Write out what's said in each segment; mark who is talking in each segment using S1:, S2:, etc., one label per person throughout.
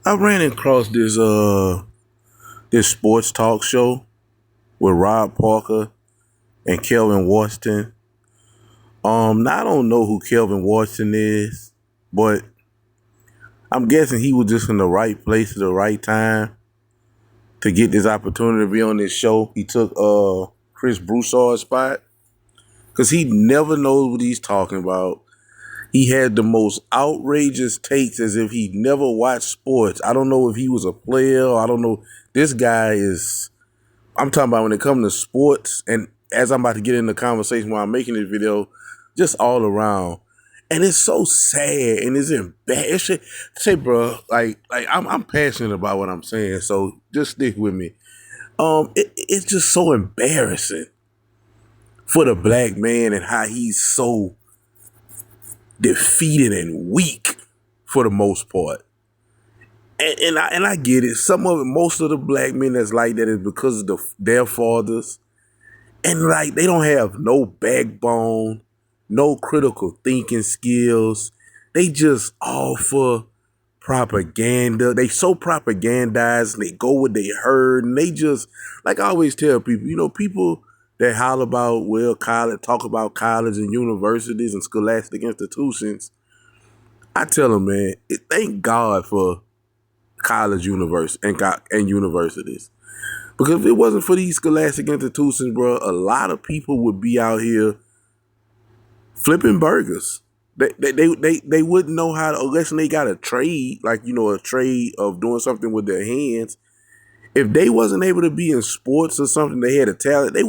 S1: I ran across this sports talk show with Rob Parker and Kelvin Washington. Now I don't know who Kelvin Washington is, but I'm guessing he was just in the right place at the right time to get this opportunity to be on this show. He took Chris Broussard's spot because he never knows what he's talking about. He had the most outrageous takes as if he never watched sports. I don't know if he was a player. I don't know. This guy is, I'm talking about when it comes to sports, and as I'm about to get in the conversation while I'm making this video, just all around. And it's so sad and it's embarrassing. Say, bro, I'm passionate about what I'm saying, so just stick with me. It's just so embarrassing for the black man and how he's so defeated and weak for the most part. And I get it. Most of the black men that's like that is because of their fathers. And like they don't have no backbone, no critical thinking skills. They just all for propaganda. They so propagandized and they go what they heard. And they just, like I always tell people, people that holler about, college, talk about college and universities and scholastic institutions. I tell them, man, thank God for college, university, and universities. Because if it wasn't for these scholastic institutions, bro, a lot of people would be out here flipping burgers. They wouldn't know how to, unless they got a trade, a trade of doing something with their hands. If they wasn't able to be in sports or something, they had a talent, they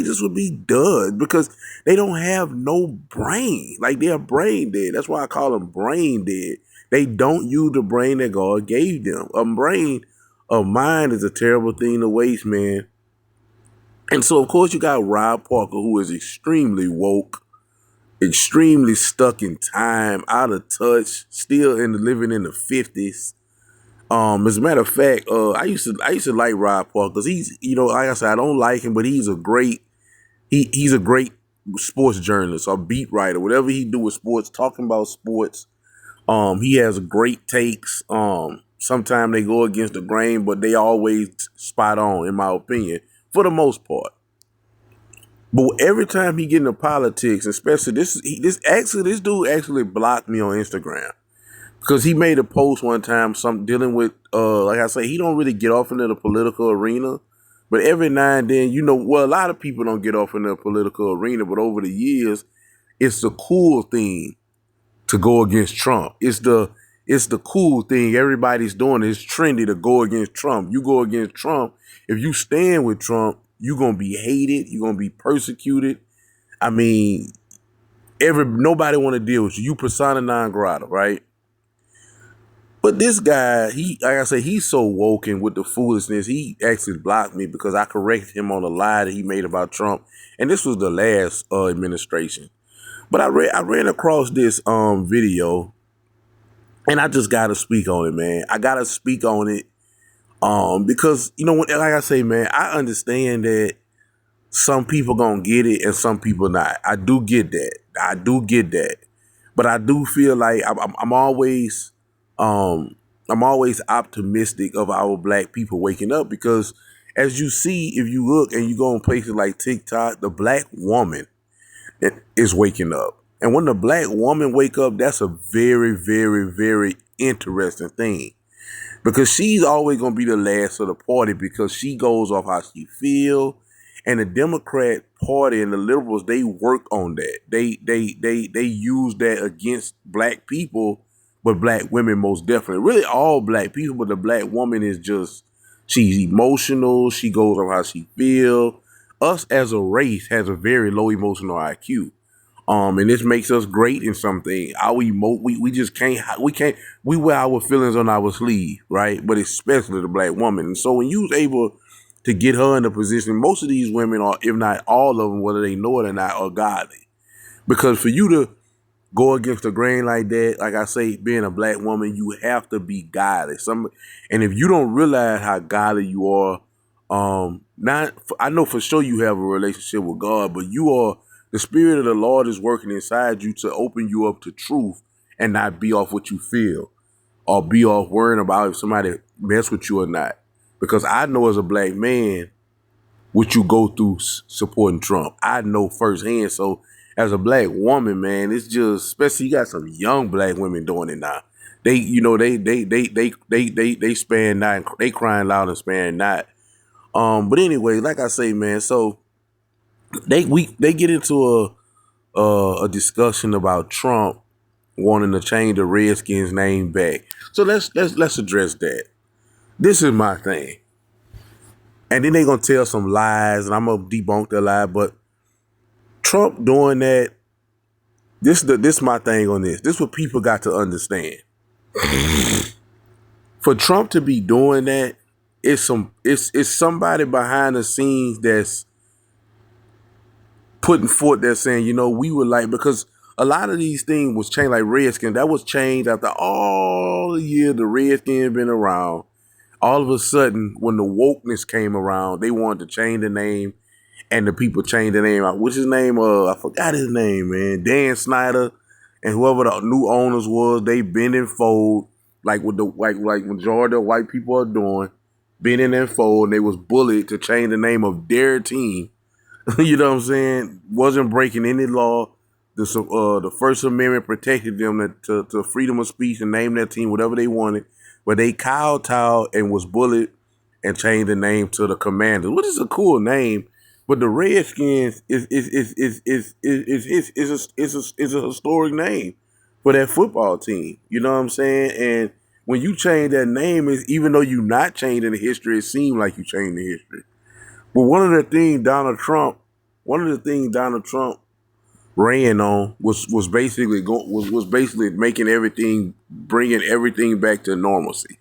S1: just would be done because they don't have no brain. Like they're brain dead. That's why I call them brain dead. They don't use the brain that God gave them. A mind is a terrible thing to waste, man. And so, of course, you got Rob Parker, who is extremely woke, extremely stuck in time, out of touch, still living in the 50s. As a matter of fact, I used to like Rob Parker because he's, like I said, I don't like him, but he's a great sports journalist or beat writer. Whatever he do with sports, talking about sports, he has great takes. Sometimes they go against the grain, but they always spot on, in my opinion, for the most part. But every time he get into politics, especially this dude actually blocked me on Instagram. Because he made a post one time, something dealing with, like I say, he don't really get off into the political arena. But every now and then, a lot of people don't get off in the political arena. But over the years, it's the cool thing to go against Trump. It's the cool thing everybody's doing. It's trendy to go against Trump. You go against Trump, if you stand with Trump, you're going to be hated. You're going to be persecuted. I mean, nobody want to deal with you. You persona non grata, right? But this guy, like I say, he's so woken with the foolishness. He actually blocked me because I corrected him on a lie that he made about Trump. And this was the last administration. But I ran across this video, and I just gotta speak on it, man. I gotta speak on it because like I say, man, I understand that some people gonna get it and some people not. I do get that. But I do feel like I'm always optimistic of our black people waking up because, as you see, if you look and you go on places like TikTok, the black woman is waking up. And when the black woman wake up, that's a very, very, very interesting thing. Because she's always going to be the last of the party because she goes off how she feel. And the Democrat Party and the liberals, they work on that. They use that against black people, but black women most definitely. Really all black people, but the black woman is just, she's emotional. She goes off how she feel. Us as a race has a very low emotional IQ. And this makes us great in something. We just can't, we wear our feelings on our sleeve, right? But especially the black woman. And so when you was able to get her in a position, most of these women are, if not all of them, whether they know it or not, are godly. Because for you to go against the grain like that, like I say, being a black woman, you have to be godly. And if you don't realize how godly you are, I know for sure you have a relationship with God, but the Spirit of the Lord is working inside you to open you up to truth and not be off what you feel. or be off worrying about if somebody mess with you or not. Because I know as a black man what you go through supporting Trump. I know firsthand. So as a black woman, man, it's just, especially you got some young black women doing it now. They, you know, they sparing not, they crying loud and sparing not. But anyway, like I say, man, so they get into a discussion about Trump wanting to change the Redskins name back. So let's address that. This is my thing. And then they gonna tell some lies, and I'm gonna debunk the lie. But Trump doing that, this my thing on this. This is what people got to understand. For Trump to be doing that, it's somebody behind the scenes that's putting forth that saying, you know, we would like, because a lot of these things was changed, like Redskins, that was changed after all the years the Redskins been around. All of a sudden, when the wokeness came around, they wanted to change the name, and the people changed the name out. What's his name? I forgot his name, man. Dan Snyder and whoever the new owners was, they bend and fold like with the like majority of white people are doing, bending and fold. And they was bullied to change the name of their team. You know what I'm saying? Wasn't breaking any law. The First Amendment protected them to freedom of speech and name their team whatever they wanted. But they kowtowed and was bullied and changed the name to the Commanders, which is a cool name. But the Redskins is a historic name for that football team. You know what I'm saying? And when you change that name, even though you're not changing the history, it seems like you changed the history. But one of the things Donald Trump ran on was basically bringing everything back to normalcy.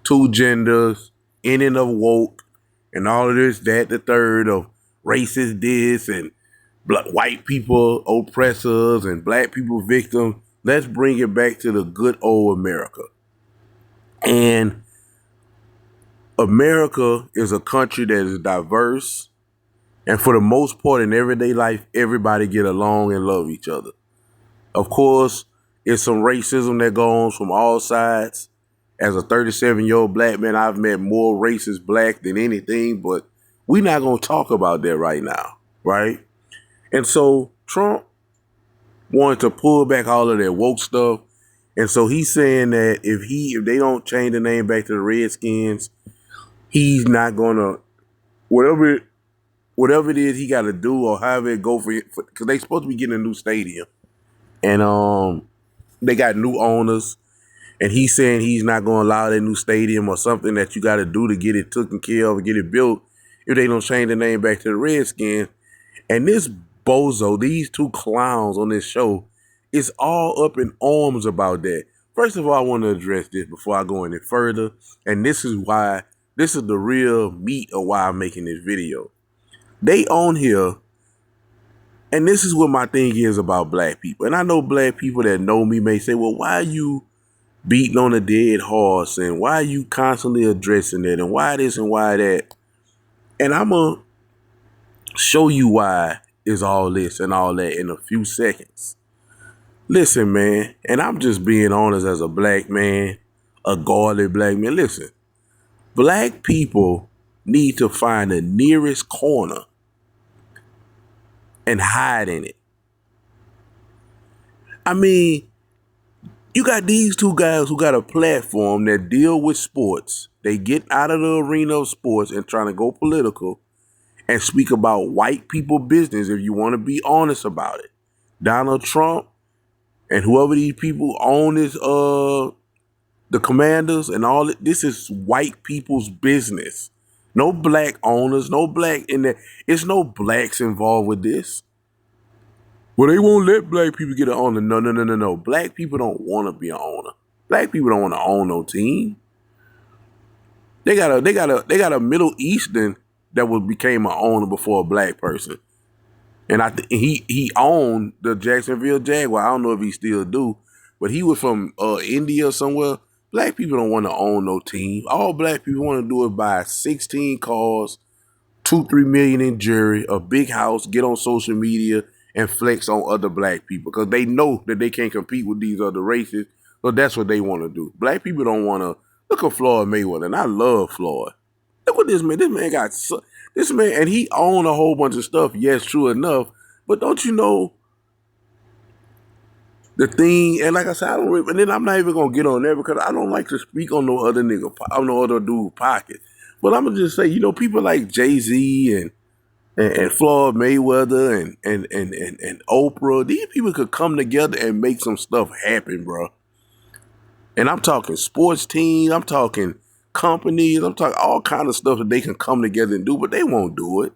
S1: Two genders, ending of woke, and all of this, that, the third of racist this, and white people oppressors and black people victims. Let's bring it back to the good old America. And America is a country that is diverse, and for the most part in everyday life, everybody get along and love each other. Of course, it's some racism that goes from all sides. As a 37-year-old black man, I've met more racist black than anything, but we're not going to talk about that right now, right? And so Trump wanted to pull back all of that woke stuff. And so he's saying that if they don't change the name back to the Redskins, he's not going to, whatever it is he got to do or however it go for because they supposed to be getting a new stadium. And they got new owners. And he's saying he's not going to allow that new stadium or something that you got to do to get it taken care of and get it built if they don't change the name back to the Redskins. And this bozo, these two clowns on this show, is all up in arms about that. First of all, I want to address this before I go any further. And this is the real meat of why I'm making this video. They on here, and this is what my thing is about black people. And I know black people that know me may say, well, why are you beating on a dead horse, and why are you constantly addressing it, and why this and why that? And I'm going to show you why is all this and all that in a few seconds. Listen, man, and I'm just being honest as a black man, a godly black man. Listen, black people need to find the nearest corner and hide in it. I mean, you got these two guys who got a platform that deal with sports. They get out of the arena of sports and trying to go political and speak about white people business if you want to be honest about it. Donald Trump and whoever these people own this, the Commanders and all it, this is white people's business. No black owners, no black in there. It's no blacks involved with this. Well, they won't let black people get an owner. No. Black people don't want to be an owner. Black people don't want to own no team. They got a Middle Eastern that became an owner before a black person. And he owned the Jacksonville Jaguar. I don't know if he still do, but he was from India or somewhere. Black people don't want to own no team. All black people want to do is buy 16 cars, 2-3 million in jewelry, a big house, get on social media, and flex on other black people because they know that they can't compete with these other races. So that's what they want to do. Black people don't want to look at Floyd Mayweather, and I love Floyd. Look what this man. This man got this man, and he owned a whole bunch of stuff. Yes, true enough. But don't you know the thing? And like I said, I don't. And then I'm not even gonna get on there because I don't like to speak on no other nigga, on no other dude pocket. But I'm gonna just say, people like Jay-Z and Floyd Mayweather and Oprah, these people could come together and make some stuff happen, bro. And I'm talking sports teams, I'm talking companies, I'm talking all kind of stuff that they can come together and do, but they won't do it.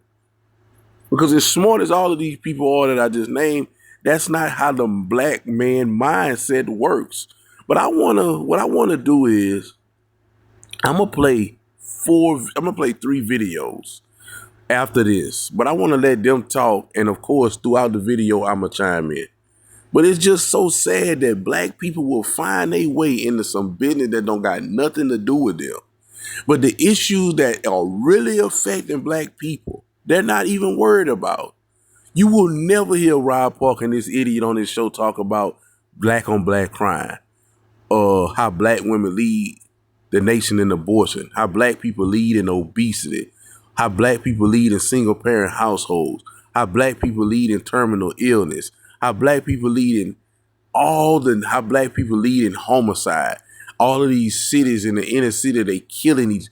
S1: Because as smart as all of these people are that I just named, that's not how the black man mindset works. But what I wanna do is I'm gonna play 3 videos after this, but I want to let them talk, and of course, throughout the video, I'm gonna chime in. But it's just so sad that black people will find their way into some business that don't got nothing to do with them. But the issues that are really affecting black people, they're not even worried about. You will never hear Rob Park and this idiot on this show talk about black on black crime, or how black women lead the nation in abortion, how black people lead in obesity, how black people lead in single parent households, how black people lead in terminal illness, how black people lead in how black people lead in homicide. All of these cities in the inner city, they killing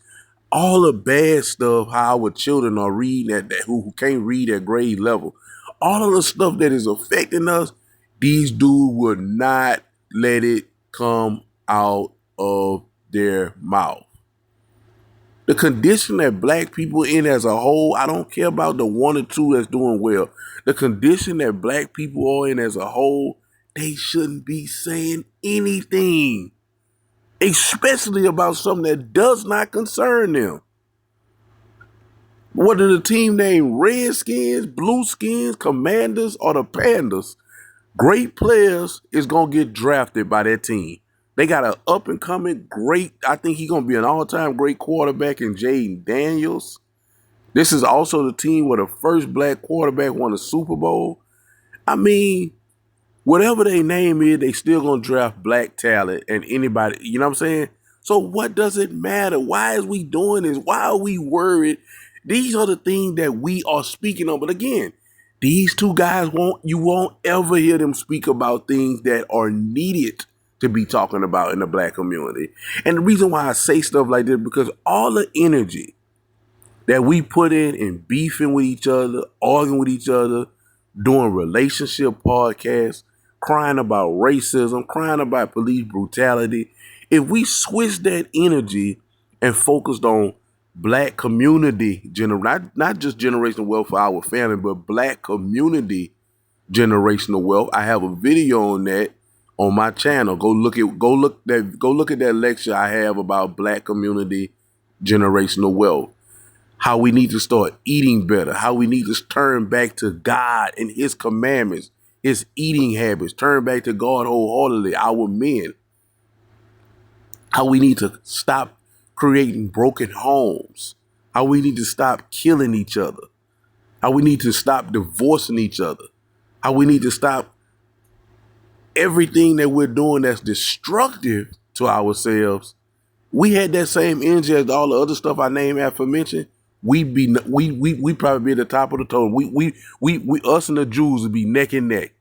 S1: all the bad stuff, how our children are reading who can't read at grade level. All of the stuff that is affecting us, these dudes will not let it come out of their mouth. The condition that black people in as a whole, I don't care about the 1 or 2 that's doing well. The condition that black people are in as a whole, they shouldn't be saying anything, especially about something that does not concern them. Whether the team named Redskins, Blueskins, Commanders, or the Pandas, great players is going to get drafted by that team. They got an up-and-coming great, I think he's going to be an all-time great quarterback in Jaden Daniels. This is also the team where the first black quarterback won a Super Bowl. I mean, whatever their name is, they still going to draft black talent and anybody, you know what I'm saying? So what does it matter? Why is we doing this? Why are we worried? These are the things that we are speaking on. But again, these 2 guys you won't ever hear them speak about things that are needed to be talking about in the black community. And the reason why I say stuff like this, because all the energy that we put in beefing with each other, arguing with each other, doing relationship podcasts, crying about racism, crying about police brutality, if we switch that energy and focused on black community, not just generational wealth for our family, but black community generational wealth. I have a video on that on my channel. Go look at that lecture I have about black community generational wealth. How we need to start eating better, how we need to turn back to God and his commandments, his eating habits, turn back to God wholeheartedly, our men. How we need to stop creating broken homes, how we need to stop killing each other, how we need to stop divorcing each other, how we need to stop everything that we're doing that's destructive to ourselves. We had that same energy as all the other stuff I named after mentioned. We probably be at the top of the totem. We us and the Jews would be neck and neck.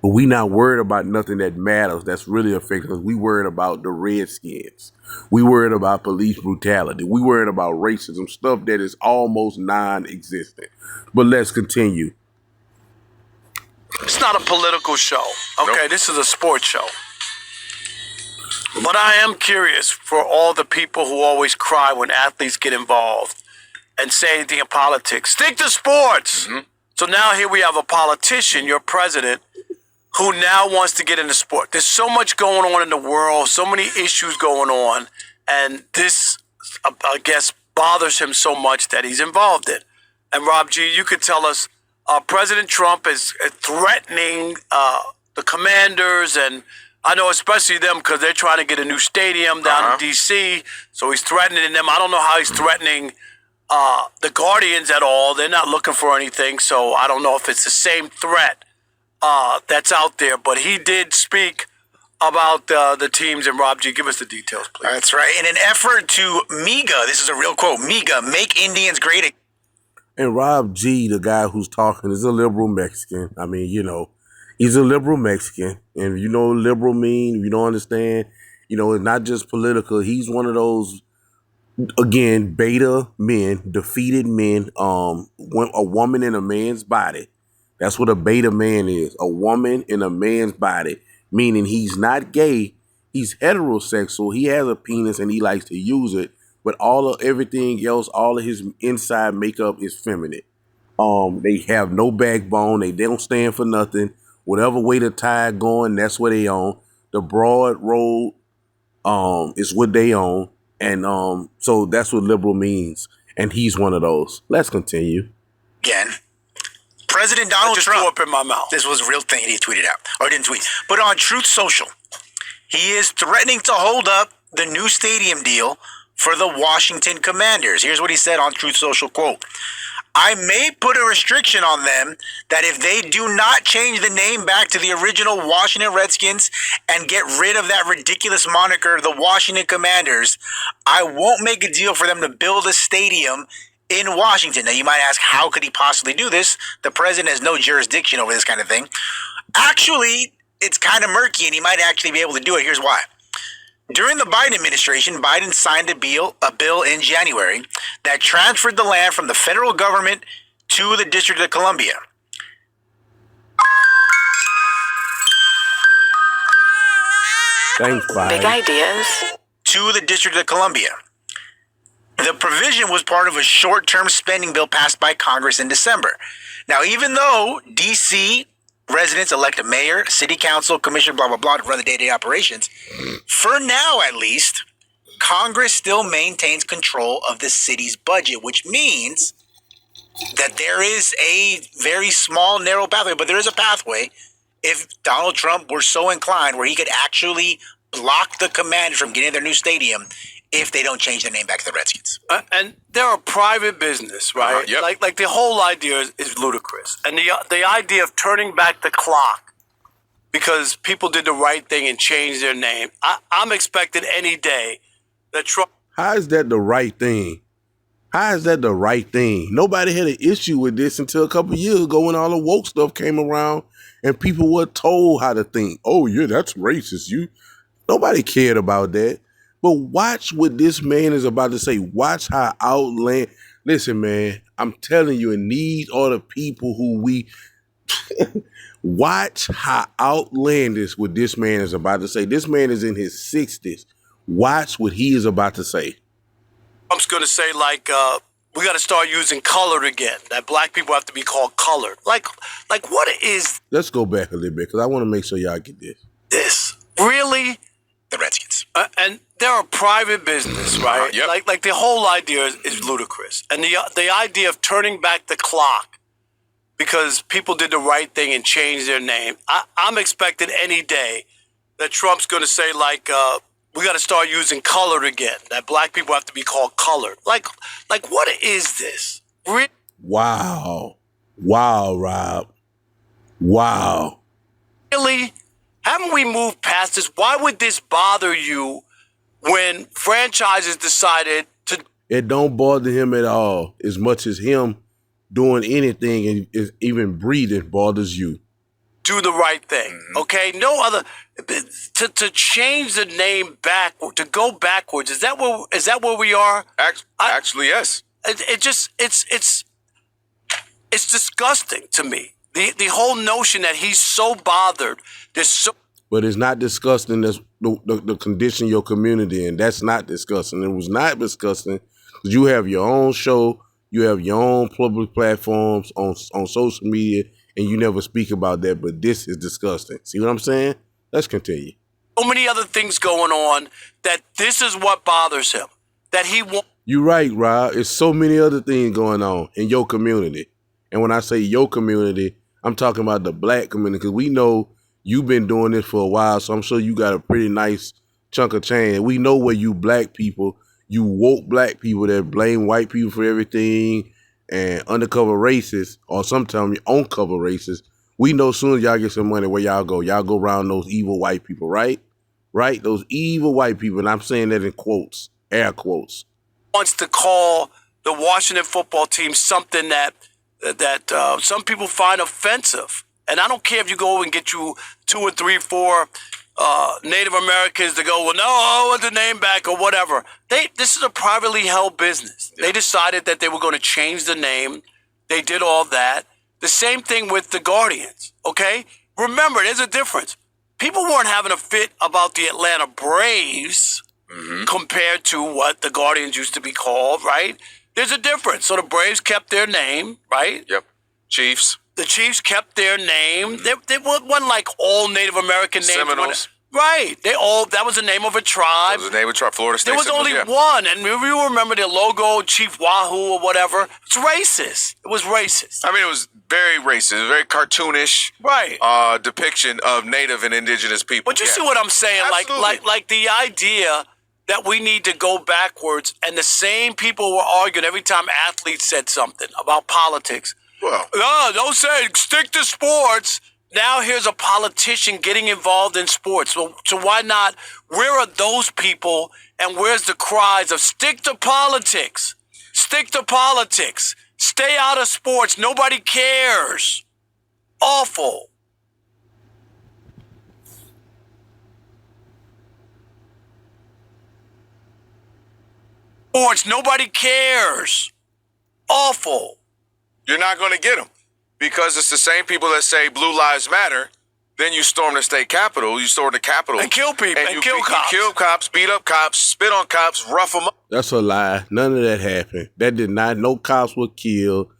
S1: But we not worried about nothing that matters that's really affecting us. We worried about the Redskins. We worried about police brutality. We worried about racism, stuff that is almost non-existent. But let's continue.
S2: It's not a political show, okay? Nope. This is a sports show. But I am curious for all the people who always cry when athletes get involved and say anything in politics. Stick to sports. Mm-hmm. So now here we have a politician, your president, who now wants to get into sport. There's so much going on in the world, so many issues going on, and this, I guess, bothers him so much that he's involved in. And Rob G, you could tell us, President Trump is threatening the Commanders, and I know especially them because they're trying to get a new stadium down in D.C., so he's threatening them. I don't know how he's threatening the Guardians at all. They're not looking for anything, so I don't know if it's the same threat that's out there. But he did speak about the teams, and Rob G, give us the details, please.
S3: That's right. In an effort to MEGA, this is a real quote, MEGA, make Indians great again.
S1: And Rob G, the guy who's talking, is a liberal Mexican. I mean, he's a liberal Mexican. And you know what liberal mean, if you don't understand, it's not just political. He's one of those, again, beta men, defeated men, a woman in a man's body. That's what a beta man is, a woman in a man's body, meaning he's not gay, he's heterosexual, he has a penis and he likes to use it, but everything else, all of his inside makeup is feminine. They have no backbone, they don't stand for nothing. Whatever way the tide going, that's what they own. The broad road is what they own. And so that's what liberal means. And he's one of those. Let's continue.
S3: Again, President Donald Trump.
S2: Threw up in my mouth.
S3: This was a real thing he tweeted out. Or didn't tweet. But on Truth Social, he is threatening to hold up the new stadium deal for the Washington Commanders. Here's what he said on Truth Social, quote, I may put a restriction on them that if they do not change the name back to the original Washington Redskins and get rid of that ridiculous moniker, the Washington Commanders, I won't make a deal for them to build a stadium in Washington. Now, you might ask, how could he possibly do this? The president has no jurisdiction over this kind of thing. Actually, it's kind of murky, and he might actually be able to do it. Here's why. During the Biden administration, Biden signed a bill in January that transferred the land from the federal government to the District of Columbia.
S1: Thanks, Biden.
S4: Big ideas.
S3: To the District of Columbia. The provision was part of a short-term spending bill passed by Congress in December. Now, even though D.C. residents elect a mayor, city council, commissioner, blah, blah, blah, to run the day-to-day operations, for now at least, Congress still maintains control of the city's budget, which means that there is a very small, narrow pathway, but there is a pathway if Donald Trump were so inclined where he could actually block the Commanders from getting their new stadium if they don't change their name back to the Redskins.
S2: And they're a private business, right?
S3: Yep.
S2: Like the whole idea is ludicrous. And the idea of turning back the clock because people did the right thing and changed their name, I'm expecting any day that Trump...
S1: How is that the right thing? How is that the right thing? Nobody had an issue with this until a couple of years ago when all the woke stuff came around and people were told how to think. Oh, yeah, that's racist. Nobody cared about that. But watch what this man is about to say. Watch how outlandish. Listen, man, I'm telling you, and these are the people who we... Watch how outlandish what this man is about to say. This man is in his 60s. Watch what he is about to say.
S2: Trump's going to say, like, we got to start using colored again, that black people have to be called colored. Like what is...
S1: Let's go back a little bit, because I want to make sure y'all get this.
S2: This? Really?
S3: The Redskins.
S2: And they're a private business, right?
S3: Yep.
S2: Like the whole idea is ludicrous. And the idea of turning back the clock because people did the right thing and changed their name, I'm expecting any day that Trump's going to say, like, we got to start using colored again, that black people have to be called colored. Like what is this?
S1: Wow. Wow, Rob. Wow.
S2: Really? Haven't we moved past this? Why would this bother you when franchises decided to...
S1: It don't bother him at all as much as him doing anything and is even breathing bothers you.
S2: Do the right thing, okay? No other... To change the name back, to go backwards, is that where we are?
S5: Actually, yes.
S2: It's disgusting to me. The whole notion that he's so bothered,
S1: but it's not disgusting. That's the condition your community in. That's not disgusting. It was not disgusting because you have your own show, you have your own public platforms on social media, and you never speak about that. But this is disgusting. See what I'm saying? Let's continue.
S2: So many other things going on that this is what bothers him. That he won't.
S1: You're right, Rob. It's so many other things going on in your community. And when I say your community, I'm talking about the black community because we know you've been doing this for a while, so I'm sure you got a pretty nice chunk of change. We know where you black people, you woke black people that blame white people for everything and undercover racists, or sometimes uncover racists. We know as soon as y'all get some money, where y'all go? Y'all go around those evil white people, right? right? Those evil white people, and I'm saying that in quotes, air quotes.
S2: Wants to call the Washington football team something that some people find offensive. And I don't care if you go and get you 2 or 3, 4 Native Americans to go, well, no, I want the name back or whatever. This is a privately held business. Yeah. They decided that they were going to change the name. They did all that. The same thing with the Guardians, okay? Remember, there's a difference. People weren't having a fit about the Atlanta Braves compared to what the Guardians used to be called, right? There's a difference. So the Braves kept their name, right?
S4: Yep. Chiefs.
S2: The Chiefs kept their name. They wasn't like all Native American names.
S4: Seminoles.
S2: Right. That was the name of a tribe.
S4: That was the name of a tribe. Florida State.
S2: There was only one. And if you remember their logo, Chief Wahoo or whatever, it's racist. It was racist.
S4: I mean, it was very racist, very cartoonish depiction of Native and indigenous people.
S2: But you see what I'm saying?
S4: Absolutely.
S2: Like the idea that we need to go backwards, and the same people were arguing every time athletes said something about politics.
S4: Well,
S2: no, don't say stick to sports. Now here's a politician getting involved in sports. So why not? Where are those people, and where's the cries of stick to politics? Stick to politics. Stay out of sports. Nobody cares. Awful. Sports. Nobody cares. Awful.
S4: You're not going to get them because it's the same people that say Blue Lives Matter. Then you storm the state capitol. You storm the capitol.
S2: And kill people. And kill cops.
S4: You kill cops, beat up cops, spit on cops, rough them up.
S1: That's a lie. None of that happened. That did not. No cops were killed.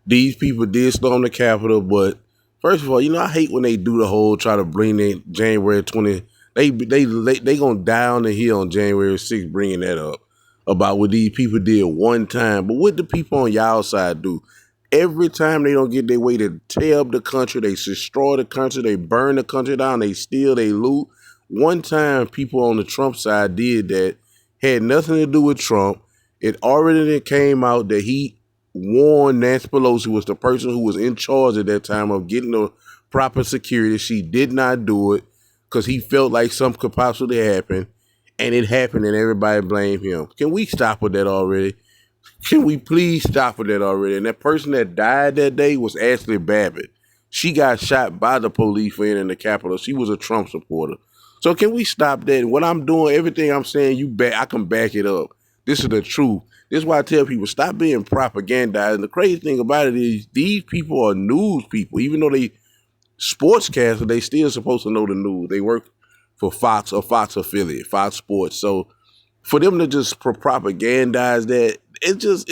S1: These people did storm the capitol, but first of all, I hate when they do the whole try to bring in January 20. They gonna die on the hill on January 6th bringing that up about what these people did one time. But what the people on y'all side do? Every time they don't get their way to tear up the country, they destroy the country, they burn the country down, they steal, they loot. One time people on the Trump side did that, had nothing to do with Trump. It already came out that he warned Nancy Pelosi was the person who was in charge at that time of getting the proper security. She did not do it because he felt like something could possibly happen, and it happened and everybody blamed him. Can we stop with that already? Can we please stop with that already? And that person that died that day was Ashley Babbitt. She got shot by the police for entering the Capitol. She was a Trump supporter. So can we stop that? What I'm doing, everything I'm saying, I can back it up. This is the truth. This is why I tell people, stop being propagandized. And the crazy thing about it is these people are news people. Even though they sportscasters, they still supposed to know the news. They work for Fox or Fox affiliate, Fox Sports. So for them to just propagandize that, it's just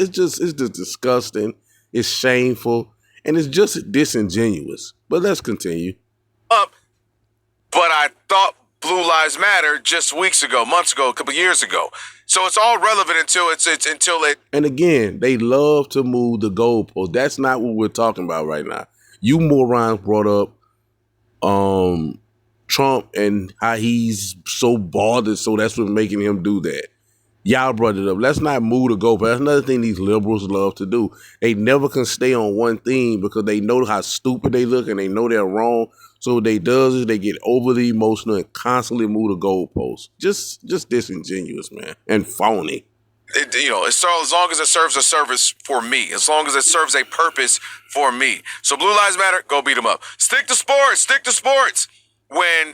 S1: disgusting. It's shameful, and it's just disingenuous. But let's continue.
S4: But I thought Blue Lives Matter just weeks ago, months ago, a couple years ago. So it's all relevant until it.
S1: And again, they love to move the goalpost. That's not what we're talking about right now. You morons brought up Trump and how he's so bothered, so that's what's making him do that. Y'all brought it up. Let's not move the goalpost. That's another thing these liberals love to do. They never can stay on one thing because they know how stupid they look and they know they're wrong. So what they does is they get overly emotional and constantly move the goalposts. Just disingenuous, man, and phony.
S4: As long as it serves a service for me, as long as it serves a purpose for me. So Blue Lives Matter, go beat them up. Stick to sports. Stick to sports. When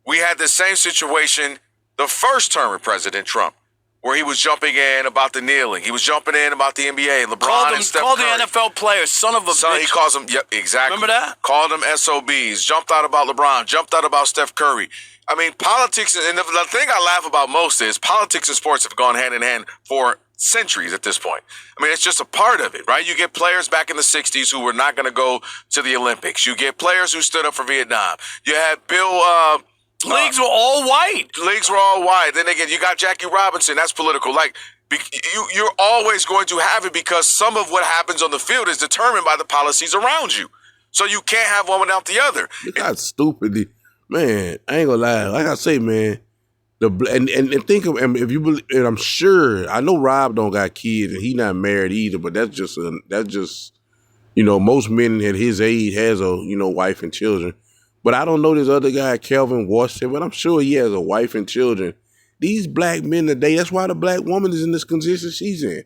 S4: we had the same situation the first term of President Trump, where he was jumping in about the kneeling. He was jumping in about the NBA, LeBron and Steph Curry.
S2: Called the NFL players son of a bitch.
S4: He calls them, yep, exactly.
S2: Remember that?
S4: Called them SOBs, jumped out about LeBron, jumped out about Steph Curry. I mean, politics, and the thing I laugh about most is politics and sports have gone hand in hand for centuries at this point. I mean, it's just a part of it, right? You get players back in the 60s who were not going to go to the Olympics. You get players who stood up for Vietnam. You had Bill...
S2: Leagues were all white.
S4: Then again, you got Jackie Robinson. That's political. You're always going to have it because some of what happens on the field is determined by the policies around you. So you can't have one without the other.
S1: Look how stupid, man. I ain't gonna lie. Like I say, man. And think of, and if you believe, and I'm sure I know Rob don't got kids and he not married either. But that's just most men at his age has a wife and children. But I don't know this other guy, Kelvin Washington, but I'm sure he has a wife and children. These black men today, that's why the black woman is in this condition she's in.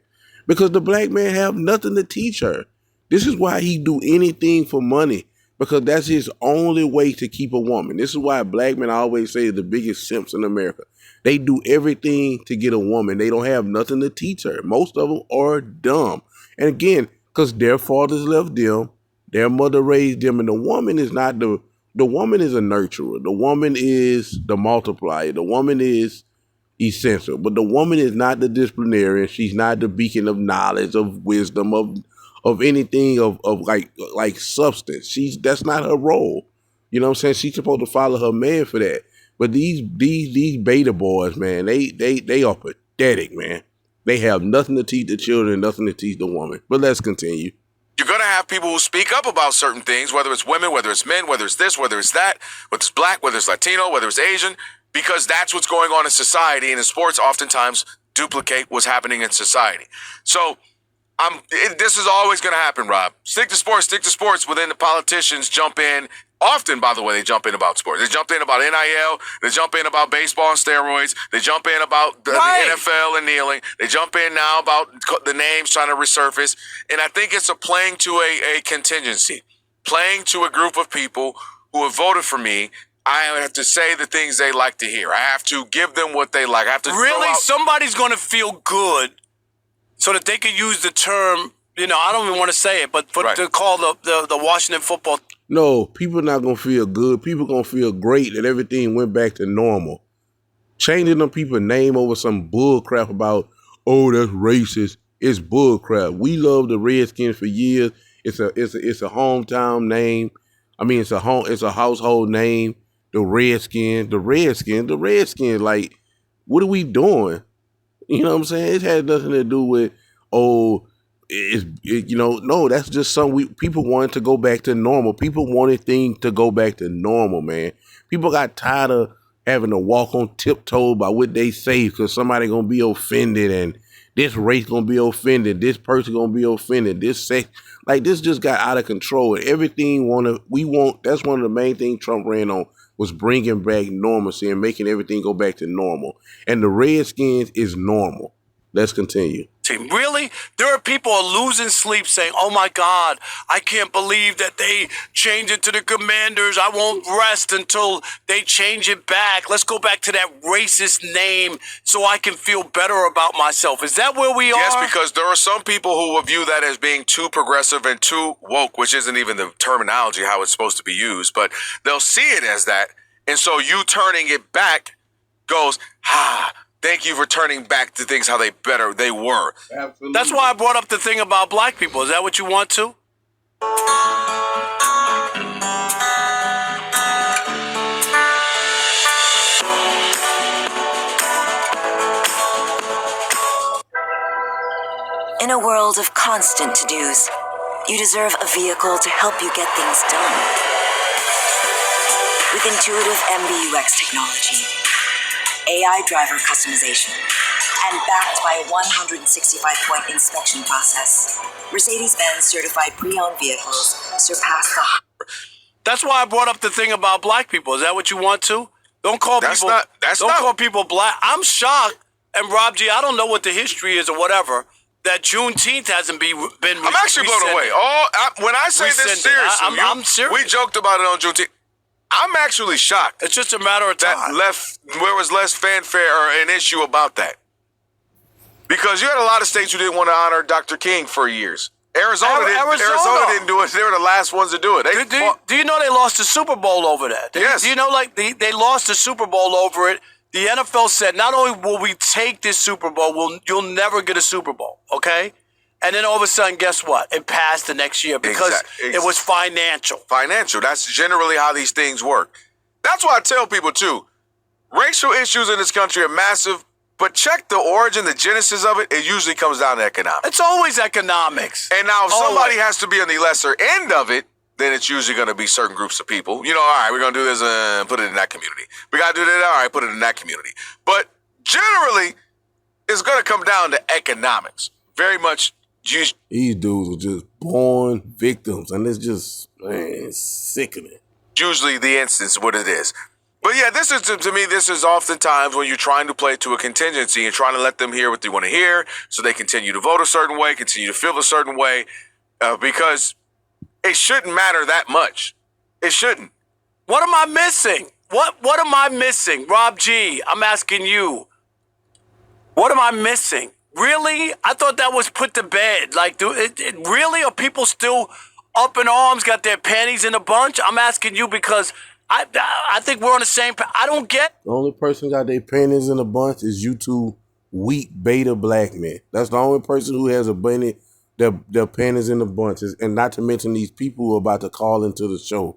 S1: Because the black man have nothing to teach her. This is why he do anything for money. Because that's his only way to keep a woman. This is why black men always say the biggest simps in America. They do everything to get a woman. They don't have nothing to teach her. Most of them are dumb. And again, because their fathers left them, their mother raised them, and the woman is not the woman is a nurturer. The woman is the multiplier. The woman is essential. But the woman is not the disciplinarian. She's not the beacon of knowledge, of wisdom, of anything of like substance. That's not her role. You know what I'm saying? She's supposed to follow her man for that. But these beta boys, man, they are pathetic, man. They have nothing to teach the children, nothing to teach the woman. But let's continue.
S4: You're going to have people who speak up about certain things, whether it's women, whether it's men, whether it's this, whether it's that, whether it's black, whether it's Latino, whether it's Asian, because that's what's going on in society. And in sports, oftentimes duplicate what's happening in society. So this is always going to happen, Rob. Stick to sports. Within the politicians jump in. Often, by the way, they jump in about sports. They jump in about NIL. They jump in about baseball and steroids. They jump in about the NFL and kneeling. They jump in now about the names trying to resurface. And I think it's playing to a contingency, playing to a group of people who have voted for me. I have to say the things they like to hear. I have to give them what they like. I have to
S2: really, somebody's going to feel good so that they could use the term, I don't even want to say it, but to call the Washington football.
S1: No, people not going to feel good. People going to feel great that everything went back to normal. Changing them people's name over some bull crap about, oh, that's racist. It's bull crap. We love the Redskins for years. It's a hometown name. I mean, it's a household name. The Redskins. Like, what are we doing? You know what I'm saying? It had nothing to do with, no, that's just something people wanted to go back to normal. People wanted things to go back to normal, man. People got tired of having to walk on tiptoe by what they say because somebody going to be offended and this race going to be offended. This person going to be offended. This sex, like this just got out of control. And everything that's one of the main things Trump ran on was bringing back normalcy and making everything go back to normal. And the Redskins is normal. Let's continue.
S2: Really? There are people who are losing sleep saying, oh my God, I can't believe that they changed it to the Commanders. I won't rest until they change it back. Let's go back to that racist name so I can feel better about myself. Is that where we are?
S4: Yes, because there are some people who will view that as being too progressive and too woke, which isn't even the terminology, how it's supposed to be used, but they'll see it as that. And so you turning it back goes, thank you for turning back to things how they were.
S1: Absolutely.
S2: That's why I brought up the thing about black people. Is that what you want to?
S5: In a world of constant to-dos, you deserve a vehicle to help you get things done. With intuitive MBUX technology, AI driver customization, and backed by a 165-point inspection process, Mercedes-Benz certified pre-owned vehicles surpass the...
S2: That's why I brought up the thing about black people. Is that what you want to? Don't call people black. I'm shocked, and Rob G, I don't know what the history is or whatever, that Juneteenth hasn't been
S4: I'm actually blown away. When I say this seriously,
S2: I'm serious.
S4: We joked about it on Juneteenth. I'm actually shocked.
S2: It's just a matter of time.
S4: Where was less fanfare or an issue about that? Because you had a lot of states who didn't want to honor Dr. King for years. Arizona didn't do it. They were the last ones to do it.
S2: Do you know they lost the Super Bowl over that?
S4: Yes.
S2: Do you know, they lost the Super Bowl over it? The NFL said, not only will we take this Super Bowl, you'll never get a Super Bowl, okay? And then all of a sudden, guess what? It passed the next year because it was financial.
S4: Financial. That's generally how these things work. That's why I tell people, too, racial issues in this country are massive, but check the origin, the genesis of it. It usually comes down to economics.
S2: It's always economics.
S4: And now if somebody has to be on the lesser end of it, then it's usually going to be certain groups of people. All right, we're going to do this and put it in that community. We got to do that, all right, put it in that community. But generally, it's going to come down to economics. Very much. These
S1: dudes are just born victims, and it's just, sickening.
S4: usually the instance what it is. But yeah, this is to me. This is oftentimes when you're trying to play to a contingency and trying to let them hear what they want to hear, so they continue to vote a certain way, continue to feel a certain way, because it shouldn't matter that much. It shouldn't.
S2: What am I missing? What am I missing? Rob G, I'm asking you. What am I missing? Really? I thought that was put to bed. Like, really? Are people still up in arms, got their panties in a bunch? I'm asking you because I think we're on the same page. I don't get.
S1: The only person got their panties in a bunch is you two weak beta black men. That's the only person who has their panties in a bunch. And not to mention these people who are about to call into the show.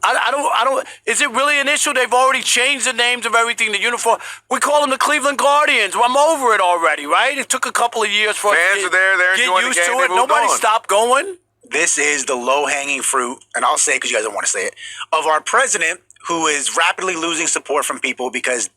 S2: I don't. Is it really an issue? They've already changed the names of everything. The uniform. We call them the Cleveland Guardians. Well, I'm over it already, right? It took a couple of years for
S4: fans are there. They're
S2: get
S4: enjoying
S2: used
S4: the game.
S2: to it. Nobody stopped going.
S3: This is the low-hanging fruit, and I'll say it because you guys don't want to say it, of our president who is rapidly losing support from people because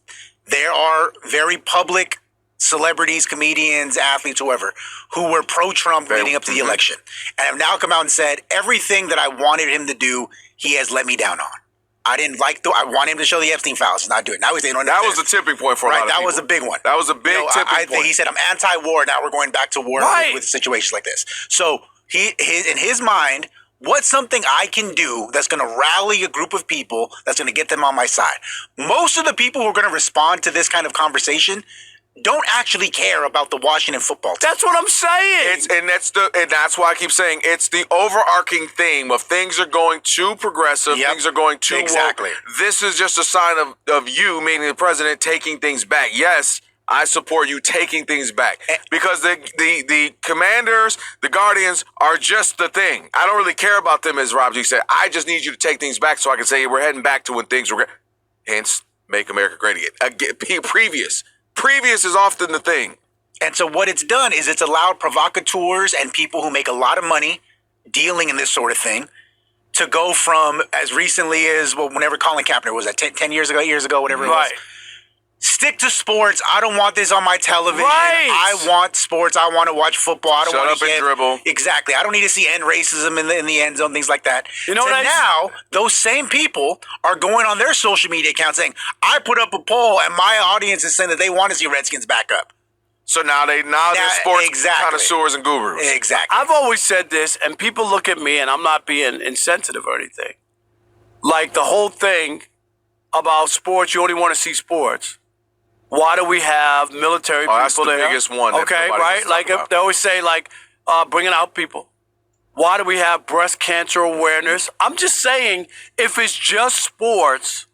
S3: there are very public celebrities, comedians, athletes, whoever, who were pro-Trump leading up to the election and have now come out and said everything that I wanted him to do, he has let me down on. I didn't like I want him to show the Epstein files. He's not doing it. Now he's saying,
S4: that was the tipping point for a lot of
S3: that
S4: people.
S3: was a big one.
S4: That was a big tipping point.
S3: He said, I'm anti-war. Now we're going back to war with situations like this. So in his mind, what's something I can do that's going to rally a group of people that's going to get them on my side? Most of the people who are going to respond to this kind of conversation don't actually care about the Washington football team.
S2: That's what I'm saying.
S4: And that's why I keep saying it's the overarching theme of things are going too progressive, things are going too woke. This is just a sign of you, meaning the president, taking things back. Yes, I support you taking things back because the Commanders, the Guardians are just the thing. I don't really care about them, as Rob G said. I just need you to take things back so I can say we're heading back to when things were. Hence, make America great again. Previous is often the thing.
S3: And so what it's done is it's allowed provocateurs and people who make a lot of money dealing in this sort of thing to go from as recently as, whenever Colin Kaepernick was that 10 years ago, whatever it was. Stick to sports. I don't want this on my television. I want sports. I want to watch football. I don't want to
S4: dribble.
S3: Exactly. I don't need to see end racism in the end zone, things like that.
S2: You know what
S3: now, those same people are going on their social media accounts saying, I put up a poll and my audience is saying that they want to see Redskins back up.
S4: So now they're sports connoisseurs and gurus.
S3: Exactly.
S2: I've always said this, and people look at me, and I'm not being insensitive or anything. Like the whole thing about sports, you only want to see sports. Why do we have military people
S4: that's the
S2: there?
S4: biggest one.
S2: Okay, right? Like they always say, bringing out people. Why do we have breast cancer awareness? I'm just saying, if it's just sports,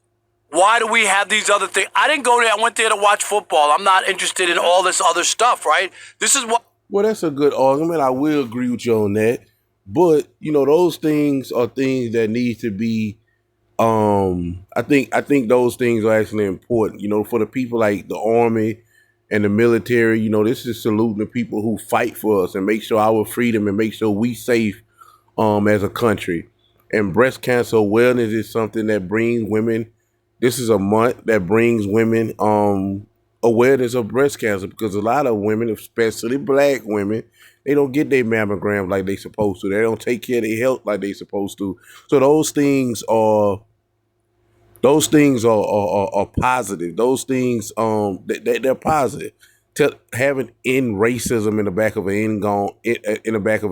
S2: why do we have these other things? I didn't go there. I went there to watch football. I'm not interested in all this other stuff, right? This is what.
S1: Well, that's a good argument. I will agree with you on that. But, those things are things that need to be I think those things are actually important, for the people like the Army and the military. This is saluting the people who fight for us and make sure our freedom and make sure we safe as a country. And breast cancer awareness is something that brings women. This is a month that brings women awareness of breast cancer, because a lot of women, especially black women, they don't get their mammograms like they supposed to. They don't take care of their health like they supposed to. So those things are positive. Those things they're positive. Having racism in the back of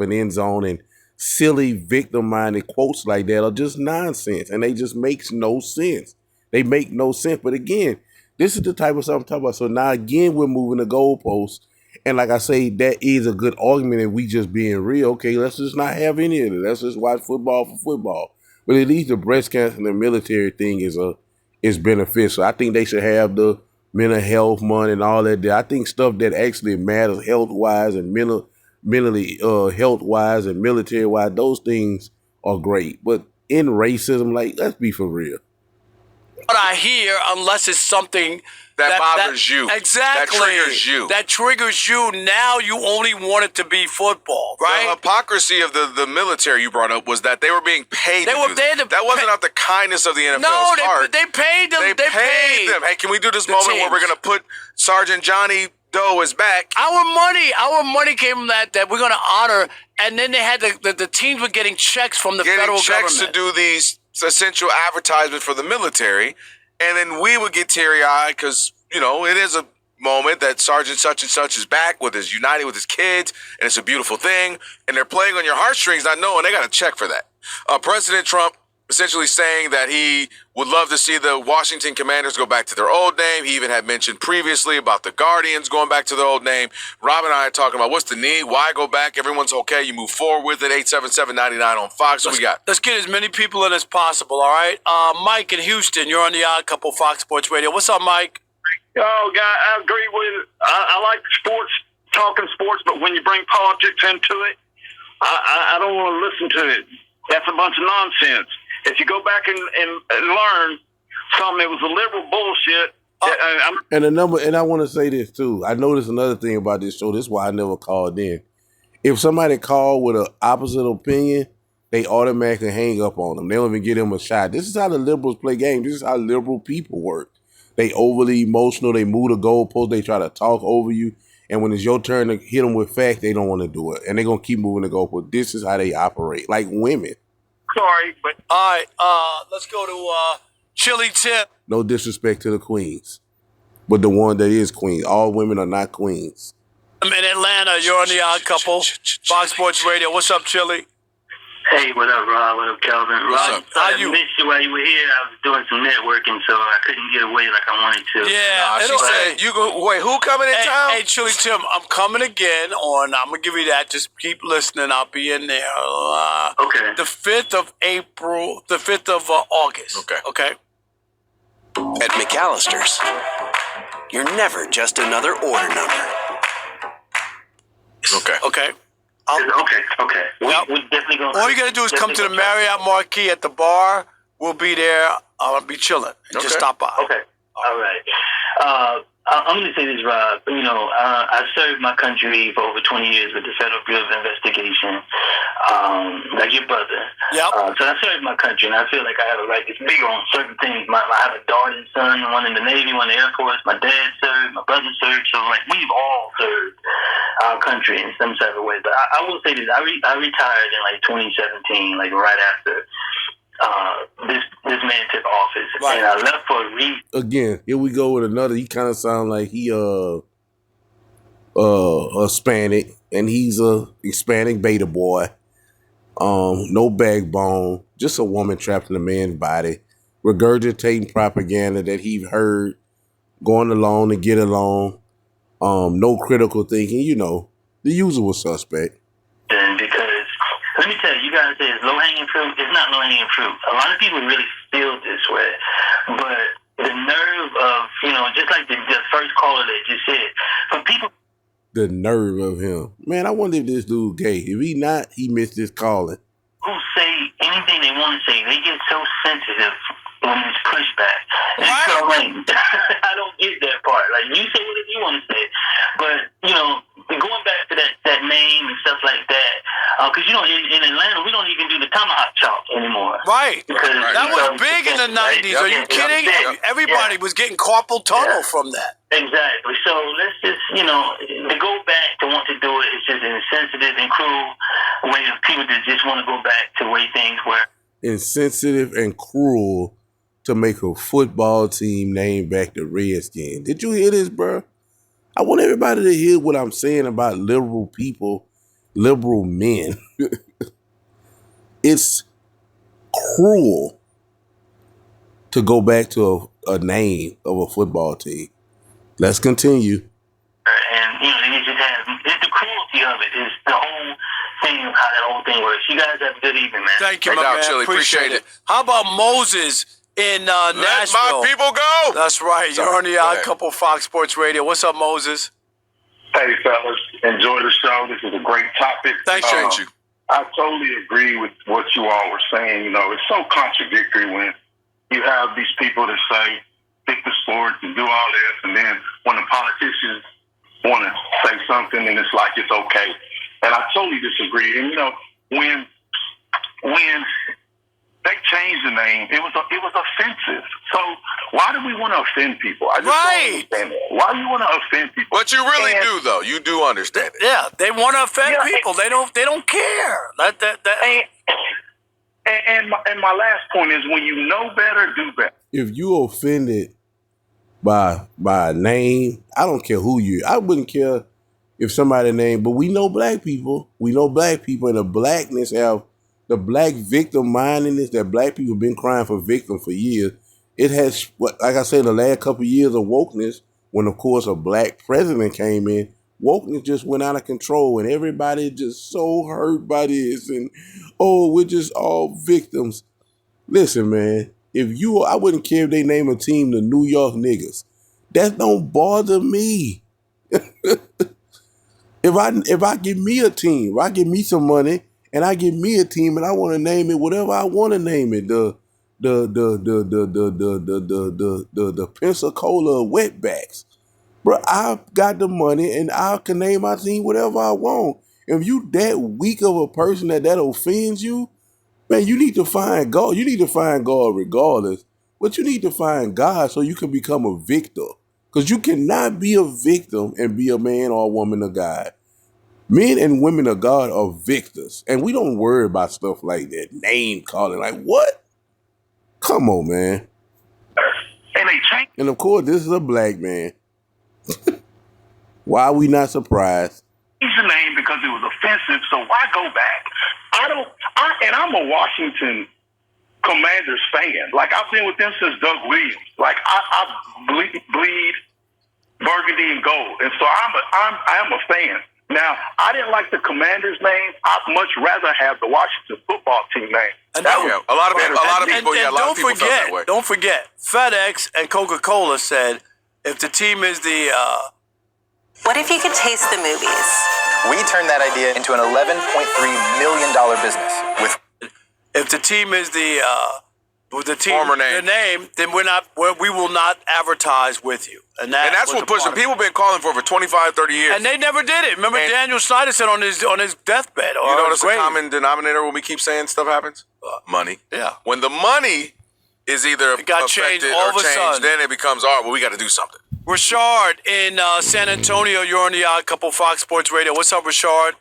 S1: an end zone and silly victim-minded quotes like that are just nonsense, and they just makes no sense. They make no sense. But again, this is the type of stuff I'm talking about. So now again, we're moving the goalposts. And like I say, that is a good argument if we just being real. Okay, let's just not have any of it. Let's just watch football for football. But at least the breast cancer and the military thing is beneficial. I think they should have the mental health month and all that. I think stuff that actually matters health-wise and mentally health-wise and military-wise, those things are great. But in racism, let's be for real.
S2: What I hear, unless it's something
S4: that bothers you.
S2: Exactly. That triggers you. Now you only want it to be football, right?
S4: The hypocrisy of the military you brought up was that they were being paid. That wasn't out the kindness of the NFL's heart.
S2: They paid them. They paid
S4: them. Hey, can we do this moment where we're going to put Sergeant Johnny Doe is back?
S2: Our money came from that we're going to honor. And then they had the teams were getting checks from the federal government.
S4: Getting checks to do these essential advertisement for the military. And then we would get teary-eyed because, it is a moment that Sergeant such and such is back united with his kids, and it's a beautiful thing. And they're playing on your heartstrings, not knowing they got to check for that. President Trump essentially saying that he would love to see the Washington Commanders go back to their old name. He even had mentioned previously about the Guardians going back to their old name. Rob and I are talking about what's the need, why go back, everyone's okay, you move forward with it. 877-99 on Fox. What we got?
S2: Let's get as many people in as possible, all right? Mike in Houston, you're on the Odd Couple Fox Sports Radio. What's up, Mike?
S6: Oh, guy, I agree with it. I like sports, talking sports, but when you bring politics into it, I don't want to listen to it. That's a bunch of nonsense. If you go back and learn something that was a liberal bullshit.
S1: And I want to say this too. I noticed another thing about this show. This is why I never called in. If somebody called with an opposite opinion, they automatically hang up on them. They don't even give them a shot. This is how the liberals play games. This is how liberal people work. They overly emotional. They move the goalpost. They try to talk over you. And when it's your turn to hit them with facts, they don't want to do it. And they're going to keep moving the goalpost. This is how they operate, like women.
S6: Sorry, but...
S2: All right, let's go to Chili Tip.
S1: No disrespect to the queens, but the one that is queen. All women are not queens.
S2: I'm in Atlanta. You're on the Odd Couple. Fox Sports Radio. What's up, Chili?
S7: Hey, what up, Rob? What up, Calvin? Rob,
S2: How
S7: I
S2: you?
S7: missed you while you were here. I was doing some networking, so I couldn't get away like I wanted to.
S2: Yeah.
S4: She said, wait, who coming in town?
S2: Hey, Chili Tim, I'm coming again on, I'm going to give you that. Just keep listening. I'll be in there.
S7: Okay.
S2: The 5th of April, the 5th of August. Okay.
S8: At McAllister's, you're never just another order number.
S2: Okay.
S7: Okay. We definitely going to...
S2: All you got to do is come to the Marriott Marquis at the bar. We'll be there. I'll be chilling. Just stop by.
S7: Okay. All right. I'm going to say this, Rob. I served my country for over 20 years with the Federal Bureau of Investigation, like your brother.
S2: Yep.
S7: So I served my country, and I feel like I have a right to speak on certain things. I have a daughter and son, one in the Navy, one in the Air Force. My dad served, my brother served. So, we've all served our country in some type of way. But I will say this. I retired in, 2017, right after this man took office, right. And I left for a reason.
S1: Again, here we go with another. He kind of sound like he Hispanic, and he's a Hispanic beta boy. No backbone, just a woman trapped in a man's body, regurgitating propaganda that he heard, going along to get along. No critical thinking, the usual suspect.
S7: And because let me tell you, you guys say it's low-hanging fruit. It's not low-hanging fruit. A lot of people really feel this way. But the nerve of, just like the first caller that just said, for people...
S1: The nerve of him. Man, I wonder if this dude gay. If he not, he missed his calling.
S7: Who say anything they want to say, they get so sensitive when it's pushback.
S2: Right.
S7: So, I don't get that part. You say whatever you want to say. But, going back to that name and stuff like that, because, in Atlanta, we don't even do the tomahawk chop anymore.
S2: Right.
S7: Because,
S2: that was big in the 90s. Are you kidding? Everybody was getting carpal tunnel from that.
S7: Exactly. So let's just, to go back to want to do it is just an insensitive and cruel way of people that just want to go back to the way things were.
S1: Insensitive and cruel to make a football team name back the Redskins. Did you hear this, bro? I want everybody to hear what I'm saying about liberal people, liberal men. It's cruel to go back to a name of a football team. Let's continue.
S7: And, it's the cruelty of it is the whole thing of how that whole thing works. You guys have a good evening, man.
S2: Thank you, my man.
S4: Chili. Appreciate it.
S2: How about Moses in Nashville?
S4: Let my people go.
S2: That's right. You're on the Odd Couple Fox Sports Radio. What's up, Moses?
S6: Hey, fellas. Enjoy the show. This is a great topic.
S2: Thanks,
S4: you.
S6: I totally agree with what you all were saying. It's so contradictory when you have these people that say, pick the sports and do all this, and then when the politicians want to say something, and it's like it's okay. And I totally disagree. And, when they changed the name, it was offensive. So why do we want to offend people? I just don't understand that. Why do you want to offend people?
S4: But you really do, though. You do understand it.
S2: Yeah, they want to offend people. They don't care.
S6: And my last point is, when you know better, do better.
S1: If you offended by a name, I don't care who you. I wouldn't care if somebody named, but we know black people. We know black people, and the blackness have the black victim mindedness that black people have been crying for victim for years. It has, like I said, the last couple of years of wokeness, when of course a black president came in, wokeness just went out of control, and everybody just so hurt by this, and we're just all victims. Listen, man, I wouldn't care if they name a team the New York Niggas. That don't bother me. If I give me a team, if I give me some money and I give me a team and I want to name it whatever I want to name it, the Pensacola Wetbacks, bro, I've got the money and I can name my team whatever I want. If you that weak of a person that offends you, man, you need to find God. You need to find God regardless, but you need to find God so you can become a victor. Because you cannot be a victim and be a man or a woman of God. Men and women of God are victors. And we don't worry about stuff like that. Name calling. Like, what? Come on, man.
S6: And they change.
S1: And of course, this is a black man. Why are we not surprised?
S6: The name because it was offensive, so why go back? I'm a Washington Commanders fan. Like, I've been with them since Doug Williams. Like, I bleed burgundy and gold, and so I am a fan. Now, I didn't like the Commanders name. I'd much rather have the Washington football team name.
S4: And a lot of people felt that way.
S2: Don't forget, FedEx and Coca-Cola said if the team is the
S9: What if you could taste the movies?
S10: We turned that idea into an $11.3 million business.
S2: If the team is the
S4: former name,
S2: then we will not advertise with you. And
S4: that's what pushed them. People have been calling for 25, 30 years.
S2: And they never did it. Remember, Daniel Snyder said on his deathbed.
S4: You notice a common denominator when we keep saying stuff happens? Money.
S2: Yeah.
S4: When the money is either affected or changed, then it becomes, we got to do something.
S2: Rashard in San Antonio, you're on the Odd Couple Fox Sports Radio. What's up, Rashard?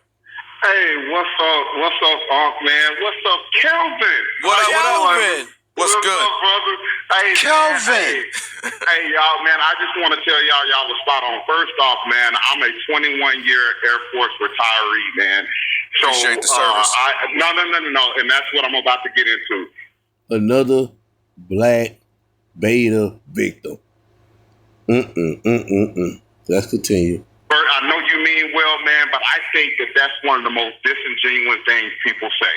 S6: Hey, what's up? What's up, Unc, man? What's up, Kelvin?
S4: What up,
S2: Kelvin?
S4: What's good?
S6: Up, brother? Hey,
S2: Kelvin.
S6: Hey, y'all, man, I just want to tell y'all was spot on. First off, man, I'm a 21-year Air Force retiree, man. So,
S4: appreciate the service.
S6: No, and that's what I'm about to get into.
S1: Another black beta victim. Let's continue.
S6: Bert, I know you mean well, man, but I think that's one of the most disingenuous things people say.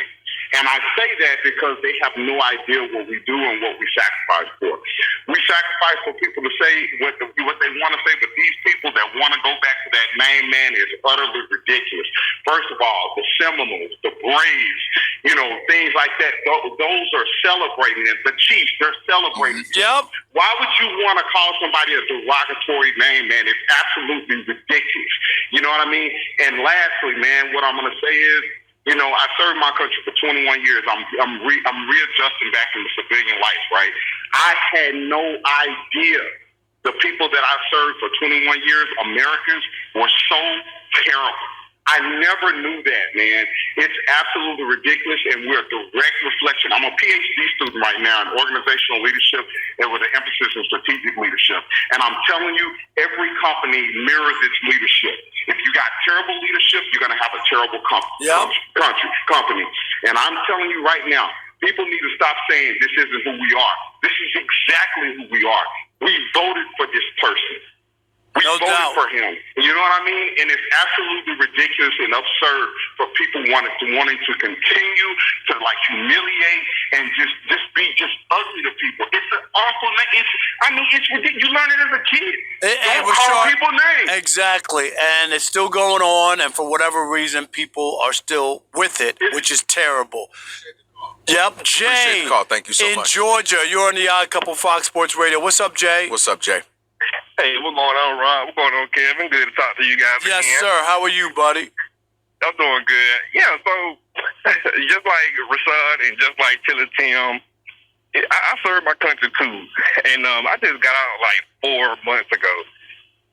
S6: And I say that because they have no idea what we do and what we sacrifice for. We sacrifice for people to say what they want to say, but these people that want to go back to that name, man, is utterly ridiculous. First of all, the Seminoles, the Braves, things like that, those are celebrating it. The Chiefs, they're celebrating.
S2: Yep.
S6: Why would you want to call somebody a derogatory name, man? It's absolutely ridiculous. You know what I mean? And lastly, man, what I'm going to say is, I served my country for 21 years. I'm readjusting back into civilian life, right? I had no idea the people that I served for 21 years, Americans, were so terrible. I never knew that, man. It's absolutely ridiculous, and we're a direct reflection. I'm a PhD student right now in organizational leadership and with an emphasis in strategic leadership. And I'm telling you, every company mirrors its leadership. If you got terrible leadership, you're going to have a terrible company. And I'm telling you right now, people need to stop saying this isn't who we are. This is exactly who we are. We voted for this person. We voted for him. You know what I mean? And it's absolutely ridiculous and absurd for people wanting to continue to humiliate and just be ugly to people. It's an awful name. It's ridiculous. You learn it as a kid. Don't call people names.
S2: Exactly. And it's still going on, and for whatever reason, people are still with it, which is terrible. Yep, Jay.
S4: Appreciate the call. Thank you so much.
S2: In Georgia, you're on the Odd Couple Fox Sports Radio. What's up, Jay?
S4: What's up, Jay?
S11: Hey, what's going on, Rob? What's going on, Kevin? Good to talk to you guys again.
S2: Yes, sir. How are you, buddy?
S11: I'm doing good. Yeah, so just like Rashad and just like Chilla Tim, I served my country too. And I just got out 4 months ago.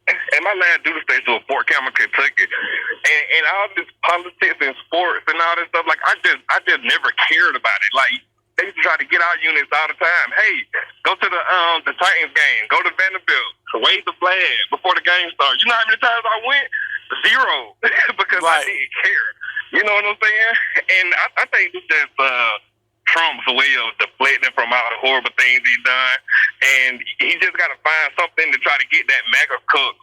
S11: And my last duty station was Fort Campbell, Kentucky. And all this politics and sports and all this stuff, like I just never cared about it. Like they used to try to get our units all the time. Hey, go to the Titans game, go to Vanderbilt, wave the flag before the game starts. You know how many times I went? Zero. Because I didn't care. You know what I'm saying? And I think it's just Trump's way of deflecting from all the horrible things he's done, and he just got to find something to try to get that MAGA cook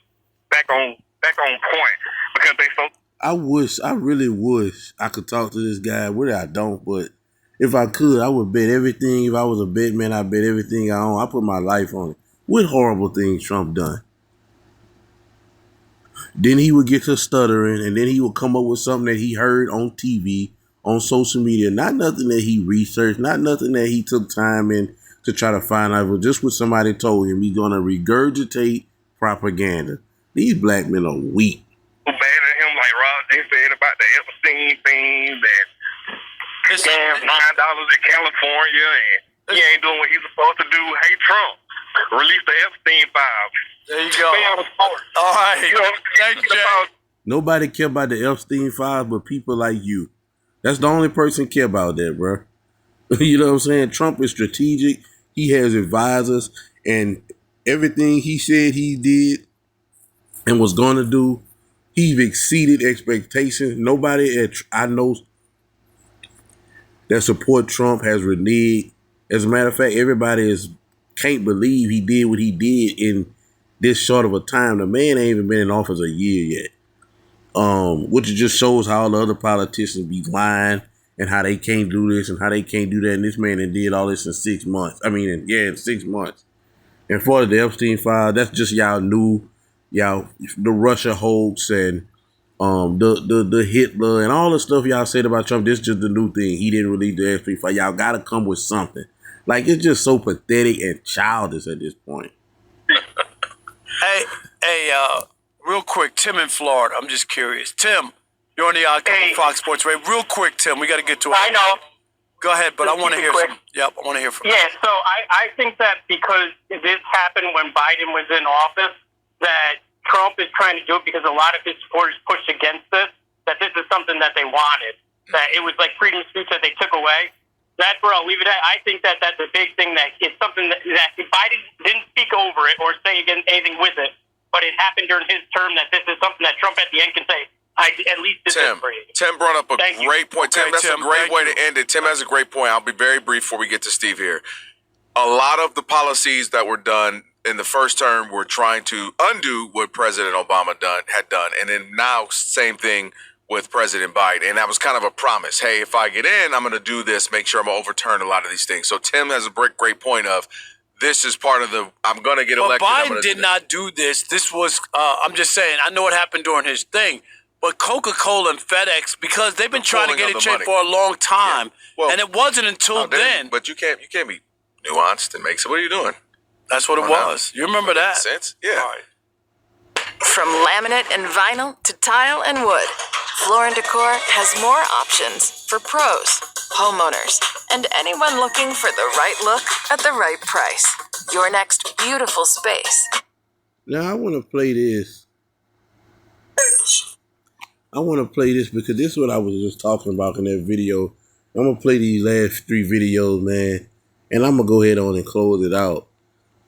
S11: back on point because they so.
S1: I really wish I could talk to this guy. Really, I don't, but if I could, I would bet everything. If I was a bet man, I'd bet everything I own. I put my life on it. What horrible things Trump done? Then he would get to stuttering, and then he would come up with something that he heard on TV, on social media. Not nothing that he researched, not nothing that he took time in to try to find out, but just what somebody told him. He's going to regurgitate propaganda. These black men are weak.
S11: Bad at him, like Rob just said about the Epstein thing, that scam $9 in California, and he ain't doing what he's supposed to do. Hey, Trump, release the Epstein files.
S2: There you go. All right.
S11: You know,
S2: thank you, Jay.
S1: Nobody care about the Epstein files but people like you. That's the only person care about that, bro. You know what I'm saying? Trump is strategic. He has advisors, and everything he said he did and was going to do, he's exceeded expectations. Nobody I know that support Trump has reneged. As a matter of fact, everybody can't believe he did what he did in this short of a time. The man ain't even been in office a year yet. Which just shows how all the other politicians be lying and how they can't do this and how they can't do that. And this man did all this in 6 months. In 6 months. And for the Epstein file, that's just y'all the Russia hoax and the Hitler and all the stuff y'all said about Trump. This is just the new thing. He didn't release the Epstein file. Y'all got to come with something. Like, it's just so pathetic and childish at this point.
S2: Hey, real quick, Tim in Florida. I'm just curious. Tim, you're on the Fox Sports Radio. Real quick, Tim, we got to get to it.
S12: I know.
S2: Go ahead, but I want to hear from. Yep, I want to hear from.
S12: Yeah, so I think that because this happened when Biden was in office, that Trump is trying to do it because a lot of his supporters pushed against this, that this is something that they wanted, that it was like freedom of speech that they took away. That's where I'll leave it at. I think that that's a big thing, that it's something that Biden didn't speak over it or say anything with it, but it happened during his term, that this is something that Trump at the end can say, at least this is free.
S4: Tim brought up a great point. Tim, that's
S2: Tim,
S4: a great way to end it. Tim has a great point. I'll be very brief before we get to Steve here. A lot of the policies that were done in the first term were trying to undo what President Obama had done. And then now, same thing with President Biden. And that was kind of a promise. Hey, if I get in, I'm going to do this, make sure I'm going to overturn a lot of these things. So Tim has a great point of, this is part of I'm going to get elected.
S2: But Biden did not do this. This was, I'm just saying, I know what happened during his thing, but Coca-Cola and FedEx, because they've been trying to get it changed for a long time. Yeah. Well, and it wasn't until then.
S4: But you can't be nuanced and make it. What are you doing?
S2: That's what it was. You remember that?
S4: Sense? Yeah.
S2: All right.
S13: From laminate and vinyl to tile and wood, Floor & Decor has more options for pros, homeowners, and anyone looking for the right look at the right price. Your next beautiful space.
S1: Now I want to play this. Because this is what I was just talking about in that video. I'm going to play these last 3 videos, man, and I'm going to go ahead on and close it out.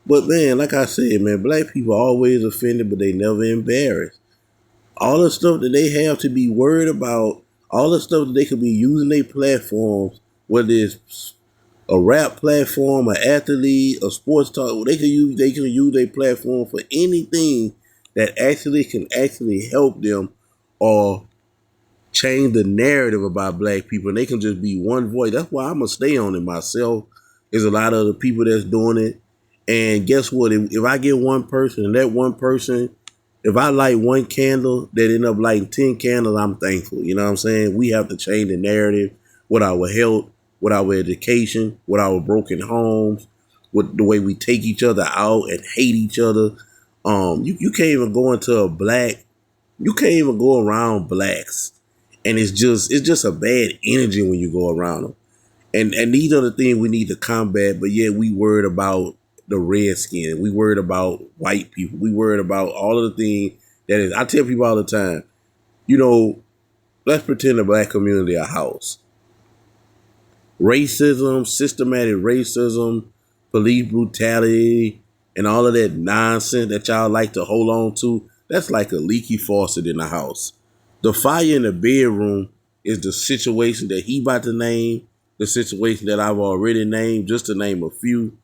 S1: But, man, like I said, man, black people are always offended, but they never embarrassed. All the stuff that they have to be worried about, all the stuff that they could be using their platforms, whether it's a rap platform, an athlete, a sports talk, they can use their platform for anything that can help them or change the narrative about black people. And they can just be one voice. That's why I'm going to stay on it myself. There's a lot of other people that's doing it. And guess what? If I get one person, and that one person, if I light one candle that end up lighting 10 candles, I'm thankful. You know what I'm saying? We have to change the narrative with our health, with our education, with our broken homes, with the way we take each other out and hate each other. You can't even go you can't even go around blacks. And it's just a bad energy when you go around them. And these are the things we need to combat, but yet we worried about the redskin. We worried about white people. We worried about all of the things that is. I tell people all the time, you know, let's pretend the black community a house. Racism, systematic racism, police brutality, and all of that nonsense that y'all like to hold on to, that's like a leaky faucet in the house. The fire in the bedroom is the situation that he about to name, the situation that I've already named, just to name a few.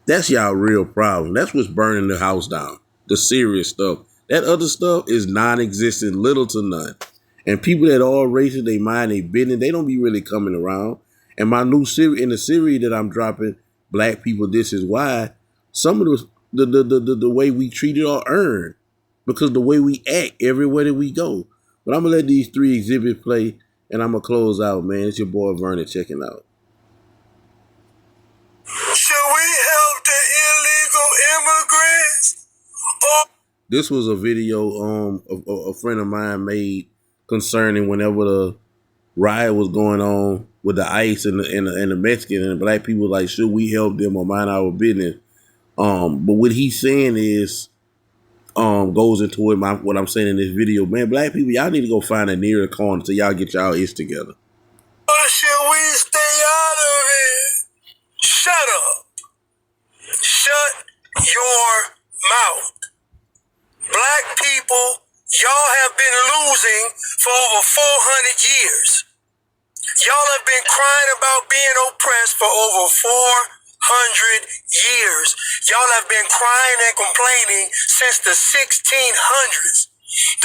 S1: That's y'all real problem. That's what's burning the house down. The serious stuff. That other stuff is non-existent, little to none. And people that are racist, they mind they business, they don't be really coming around. And my new series, in the series that I'm dropping, Black People, This Is Why, some of the way we treat it are earned. Because the way we act everywhere that we go. But I'm going to let these 3 exhibits play, and I'm going to close out, man. It's your boy Vernon checking out.
S14: Should we help the illegal immigrants?
S1: This was a video a friend of mine made concerning whenever the riot was going on with the ICE and the Mexican and the black people, like, should we help them or mind our business? But what he's saying is, goes into it, what I'm saying in this video, man, black people, y'all need to go find a nearer corner so y'all get y'all ish together.
S14: Or should we stay out of it? Shut up. Shut your mouth. Black people, y'all have been losing for over 400 years. Y'all have been crying about being oppressed for over 400 years. Y'all have been crying and complaining since the 1600s,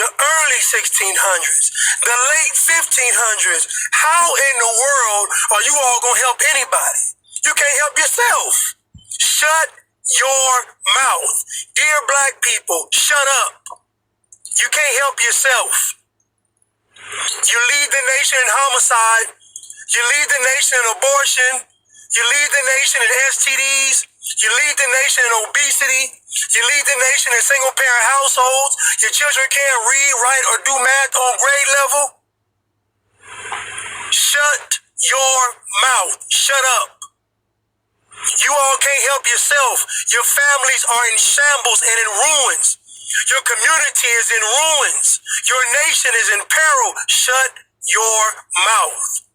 S14: the early 1600s, the late 1500s. How in the world are you all going to help anybody? You can't help yourself. Shut your mouth. Dear black people, shut up. You can't help yourself. You lead the nation in homicide. You lead the nation in abortion. You lead the nation in STDs. You lead the nation in obesity. You lead the nation in single-parent households. Your children can't read, write, or do math on grade level. Shut your mouth. Shut up. You all can't help yourself. Your families are in shambles and in ruins. Your community is in ruins. Your nation is in peril. Shut your mouth.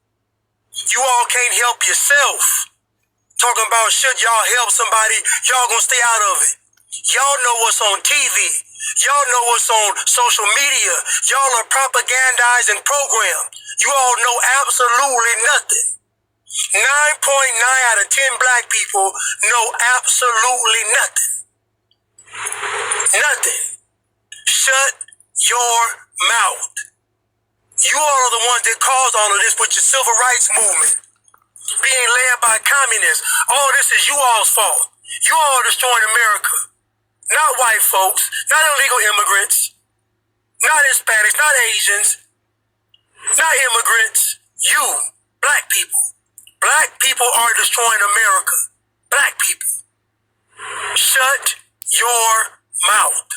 S14: You all can't help yourself. Talking about should y'all help somebody, y'all gonna stay out of it. Y'all know what's on TV. Y'all know what's on social media. Y'all are propagandized and programmed. You all know absolutely nothing. 9.9 out of 10 black people know absolutely nothing. Nothing. Shut your mouth. You all are the ones that caused all of this with your civil rights movement. Being led by communists. All this is you all's fault. You all are destroying America. Not white folks, not illegal immigrants, not Hispanics, not Asians, not immigrants. You, black people. Black people are destroying America. Black people. Shut your mouth.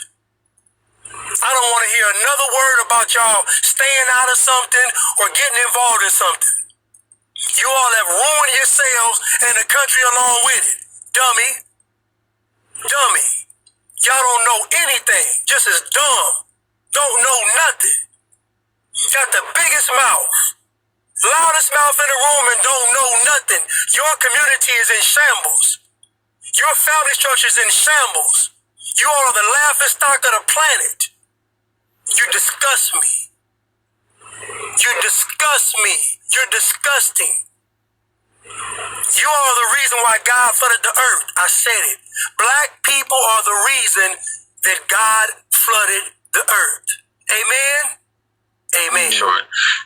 S14: I don't want to hear another word about y'all staying out of something or getting involved in something. You all have ruined yourselves and the country along with it. Dummy. Dummy. Y'all don't know anything. Just as dumb. Don't know nothing. Got the biggest mouth. Loudest mouth in the room and don't know nothing. Your community is in shambles. Your family structure is in shambles. You all are the laughing stock of the planet. You disgust me. You disgust me. You're disgusting. You are the reason why God flooded the earth. I said it. Black people are the reason that God flooded the earth. Amen? Amen.
S15: Sure.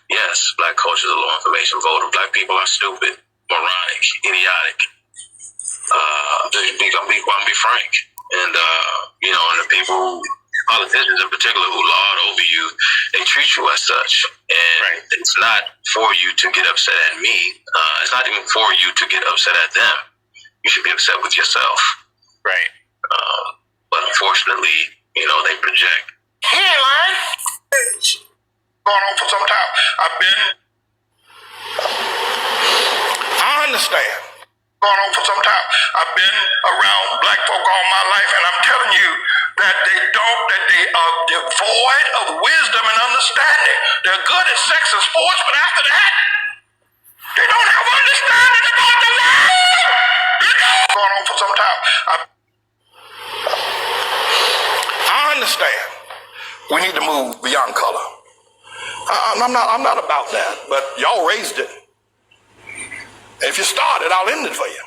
S15: Yes, black culture is a low information voter. Black people are stupid, moronic, idiotic. I'm gonna be frank. And and the people, politicians in particular, who lord over you, they treat you as such. And It's not for you to get upset at me. It's not even for you to get upset at them. You should be upset with yourself.
S3: Right.
S15: But unfortunately, they project.
S14: Hey, man. Going on for some time. I understand. Going on for some time. I've been around black wisdom and understanding. They're good at sex and sports, but after that, they don't have understanding about the life. Going on for some time. I understand. We need to move beyond color. I'm not about that, but y'all raised it. If you start it, I'll end it for you.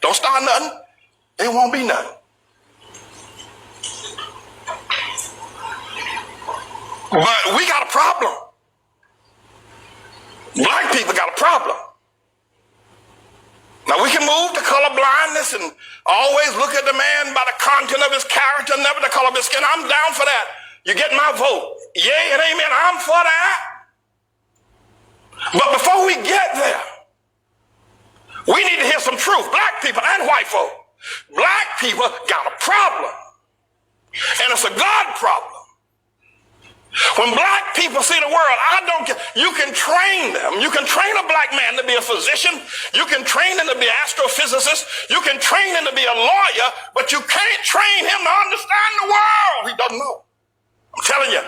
S14: Don't start nothing, it won't be nothing. But we got a problem. Black people got a problem. Now we can move to color blindness and always look at the man by the content of his character, never the color of his skin. I'm down for that. You get my vote. Yay and amen. I'm for that. But before we get there, we need to hear some truth. Black people and white folk. Black people got a problem. And it's a God problem. When black people see the world, I don't care. You can train them. You can train a black man to be a physician. You can train him to be an astrophysicist. You can train him to be a lawyer, but you can't train him to understand the world. He doesn't know. I'm telling you.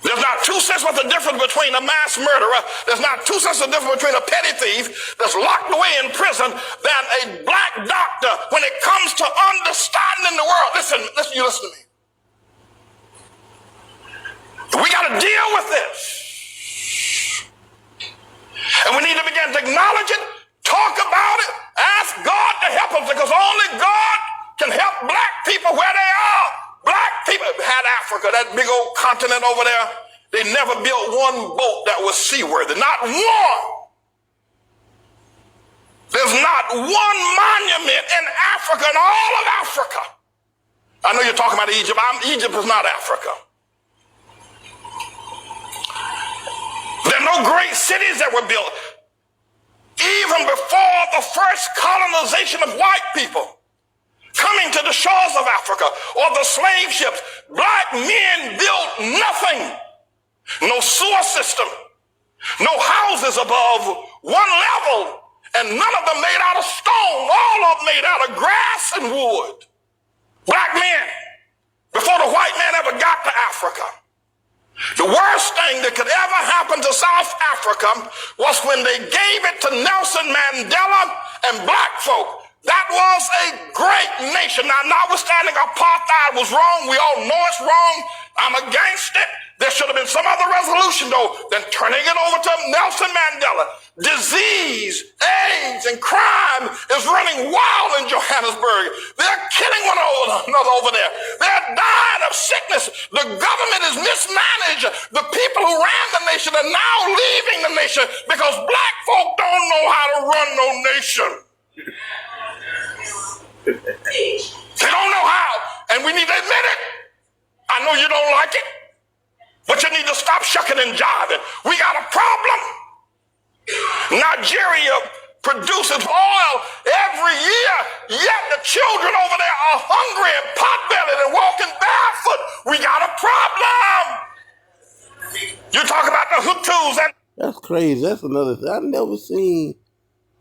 S14: There's not 2 cents worth of difference between a mass murderer. There's not 2 cents of difference between a petty thief that's locked away in prison than a black doctor when it comes to understanding the world. Listen, you listen to me. We got to deal with this. And we need to begin to acknowledge it, talk about it, ask God to help us, because only God can help black people where they are. Black people had Africa, that big old continent over there. They never built one boat that was seaworthy. Not one. There's not one monument in Africa, in all of Africa. I know you're talking about Egypt. Egypt is not Africa. There are no great cities that were built. Even before the first colonization of white people coming to the shores of Africa or the slave ships, black men built nothing. No sewer system, no houses above one level, and none of them made out of stone. All of them made out of grass and wood. Black men, before the white man ever got to Africa. The worst thing that could ever happen to South Africa was when they gave it to Nelson Mandela and black folk. That was a great nation. Now, notwithstanding apartheid was wrong, we all know it's wrong. I'm against it. There should have been some other resolution, though, than turning it over to Nelson Mandela. Disease, AIDS, and crime is running wild in Johannesburg. They're killing one another over there. They're dying of sickness. The government is mismanaged. The people who ran the nation are now leaving the nation because black folk don't know how to run no nation. They don't know how, and we need to admit it. I know you don't like it, but you need to stop shucking and jiving. We got a problem. Nigeria produces oil every year, yet the children over there are hungry and pot-bellied and walking barefoot. We got a problem. You talk about the Hutus and...
S1: That's crazy. That's another thing. I've never seen...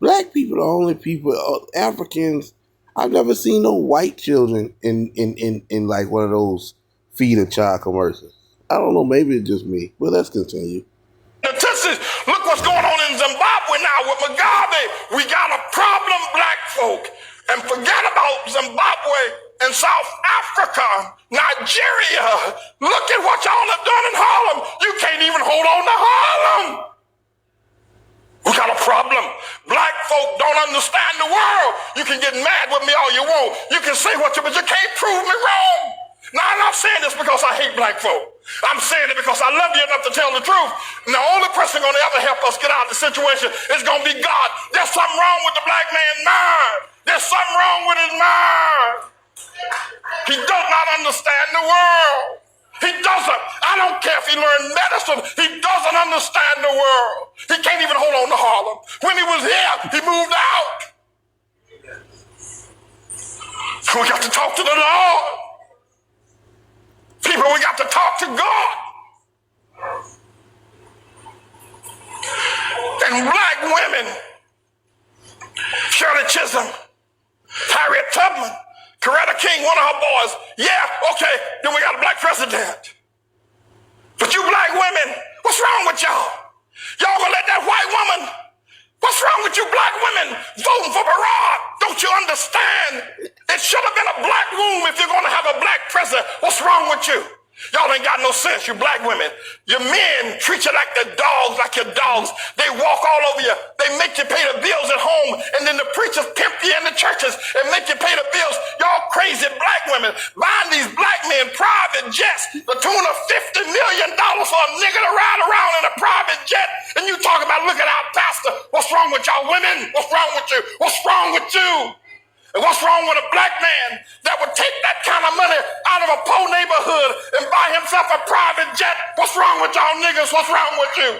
S1: Black people are the only people, Africans... I've never seen no white children in like one of those feed a child commercials. I don't know, maybe it's just me. But let's continue.
S14: Look what's going on in Zimbabwe now with Mugabe. We got a problem, black folk. And forget about Zimbabwe and South Africa, Nigeria. Look at what y'all have done in Harlem. You can't even hold on to Harlem. We got a problem. Black folk don't understand the world. You can get mad with me all you want. You can say what you, but you can't prove me wrong. Now, I'm not saying this because I hate black folk. I'm saying it because I love you enough to tell the truth. And the only person going to ever help us get out of the situation is going to be God. There's something wrong with the black man's mind. There's something wrong with his mind. He does not understand the world. He doesn't. I don't care if he learned medicine. He doesn't understand the world. He can't even hold on to Harlem. When he was here, he moved out. So we got to talk to the Lord. People, we got to talk to God. And black women, Shirley Chisholm, Harriet Tubman, Coretta King, one of her boys. Yeah, okay, then we got a black president. with you? Y'all ain't got no sense, you black women. Your men treat you like the dogs, like your dogs. They walk all over you. They make you pay the bills at home, and then the preachers pimp you in the churches and make you pay the bills. Y'all crazy black women buying these black men private jets, the tune of $50 million for a nigga to ride around in a private jet. And you talk about, look at our pastor. What's wrong with y'all women? What's wrong with you? What's wrong with you? And what's wrong with a black man that would take that kind of money out of a poor neighborhood and buy himself a private jet? What's wrong with y'all niggas? What's wrong with you?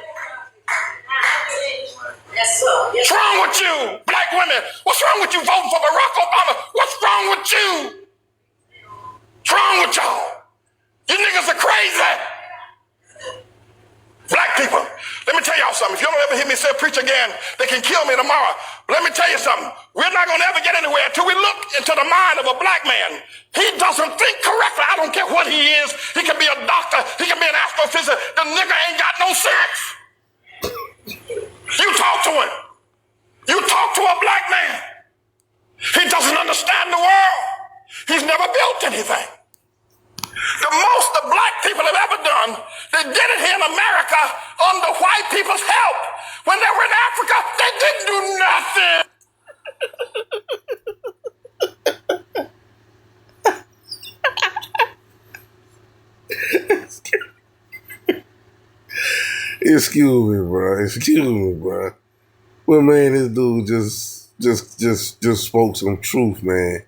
S14: What's wrong with you, black women? What's wrong with you voting for Barack Obama? What's wrong with you? What's wrong with y'all? You niggas are crazy. Black people, let me tell y'all something. If you don't ever hear me say preach again, they can kill me tomorrow. But let me tell you something. We're not going to ever get anywhere until we look into the mind of a black man. He doesn't think correctly. I don't care what he is. He can be a doctor. He can be an astrophysicist. The nigga ain't got no sense. You talk to him. You talk to a black man. He doesn't understand the world. He's never built anything. The most the black people have ever done, they did it here in America under white people's help. When they were in Africa, they didn't do nothing.
S1: Excuse me, bro. Excuse me, bro. Well, man, this dude just spoke some truth, man.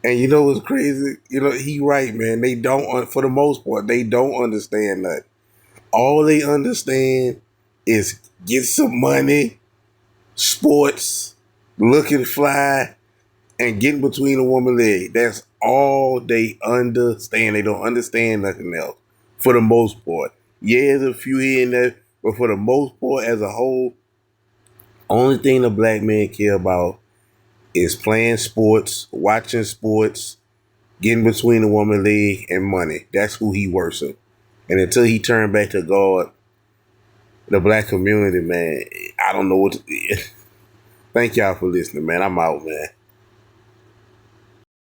S1: And you know what's crazy? You know, he right, man. They don't, for the most part, they don't understand that. All they understand is get some money, sports, looking fly, and getting between a woman's leg. That's all they understand. They don't understand nothing else, for the most part. Yeah, there's a few here and there, but for the most part, as a whole, only thing the black man care about is playing sports, watching sports, getting between a woman's leg, and money. That's who he worship. And until he turned back to God, the black community, man, I don't know what to... Thank y'all for listening, man. I'm out, man.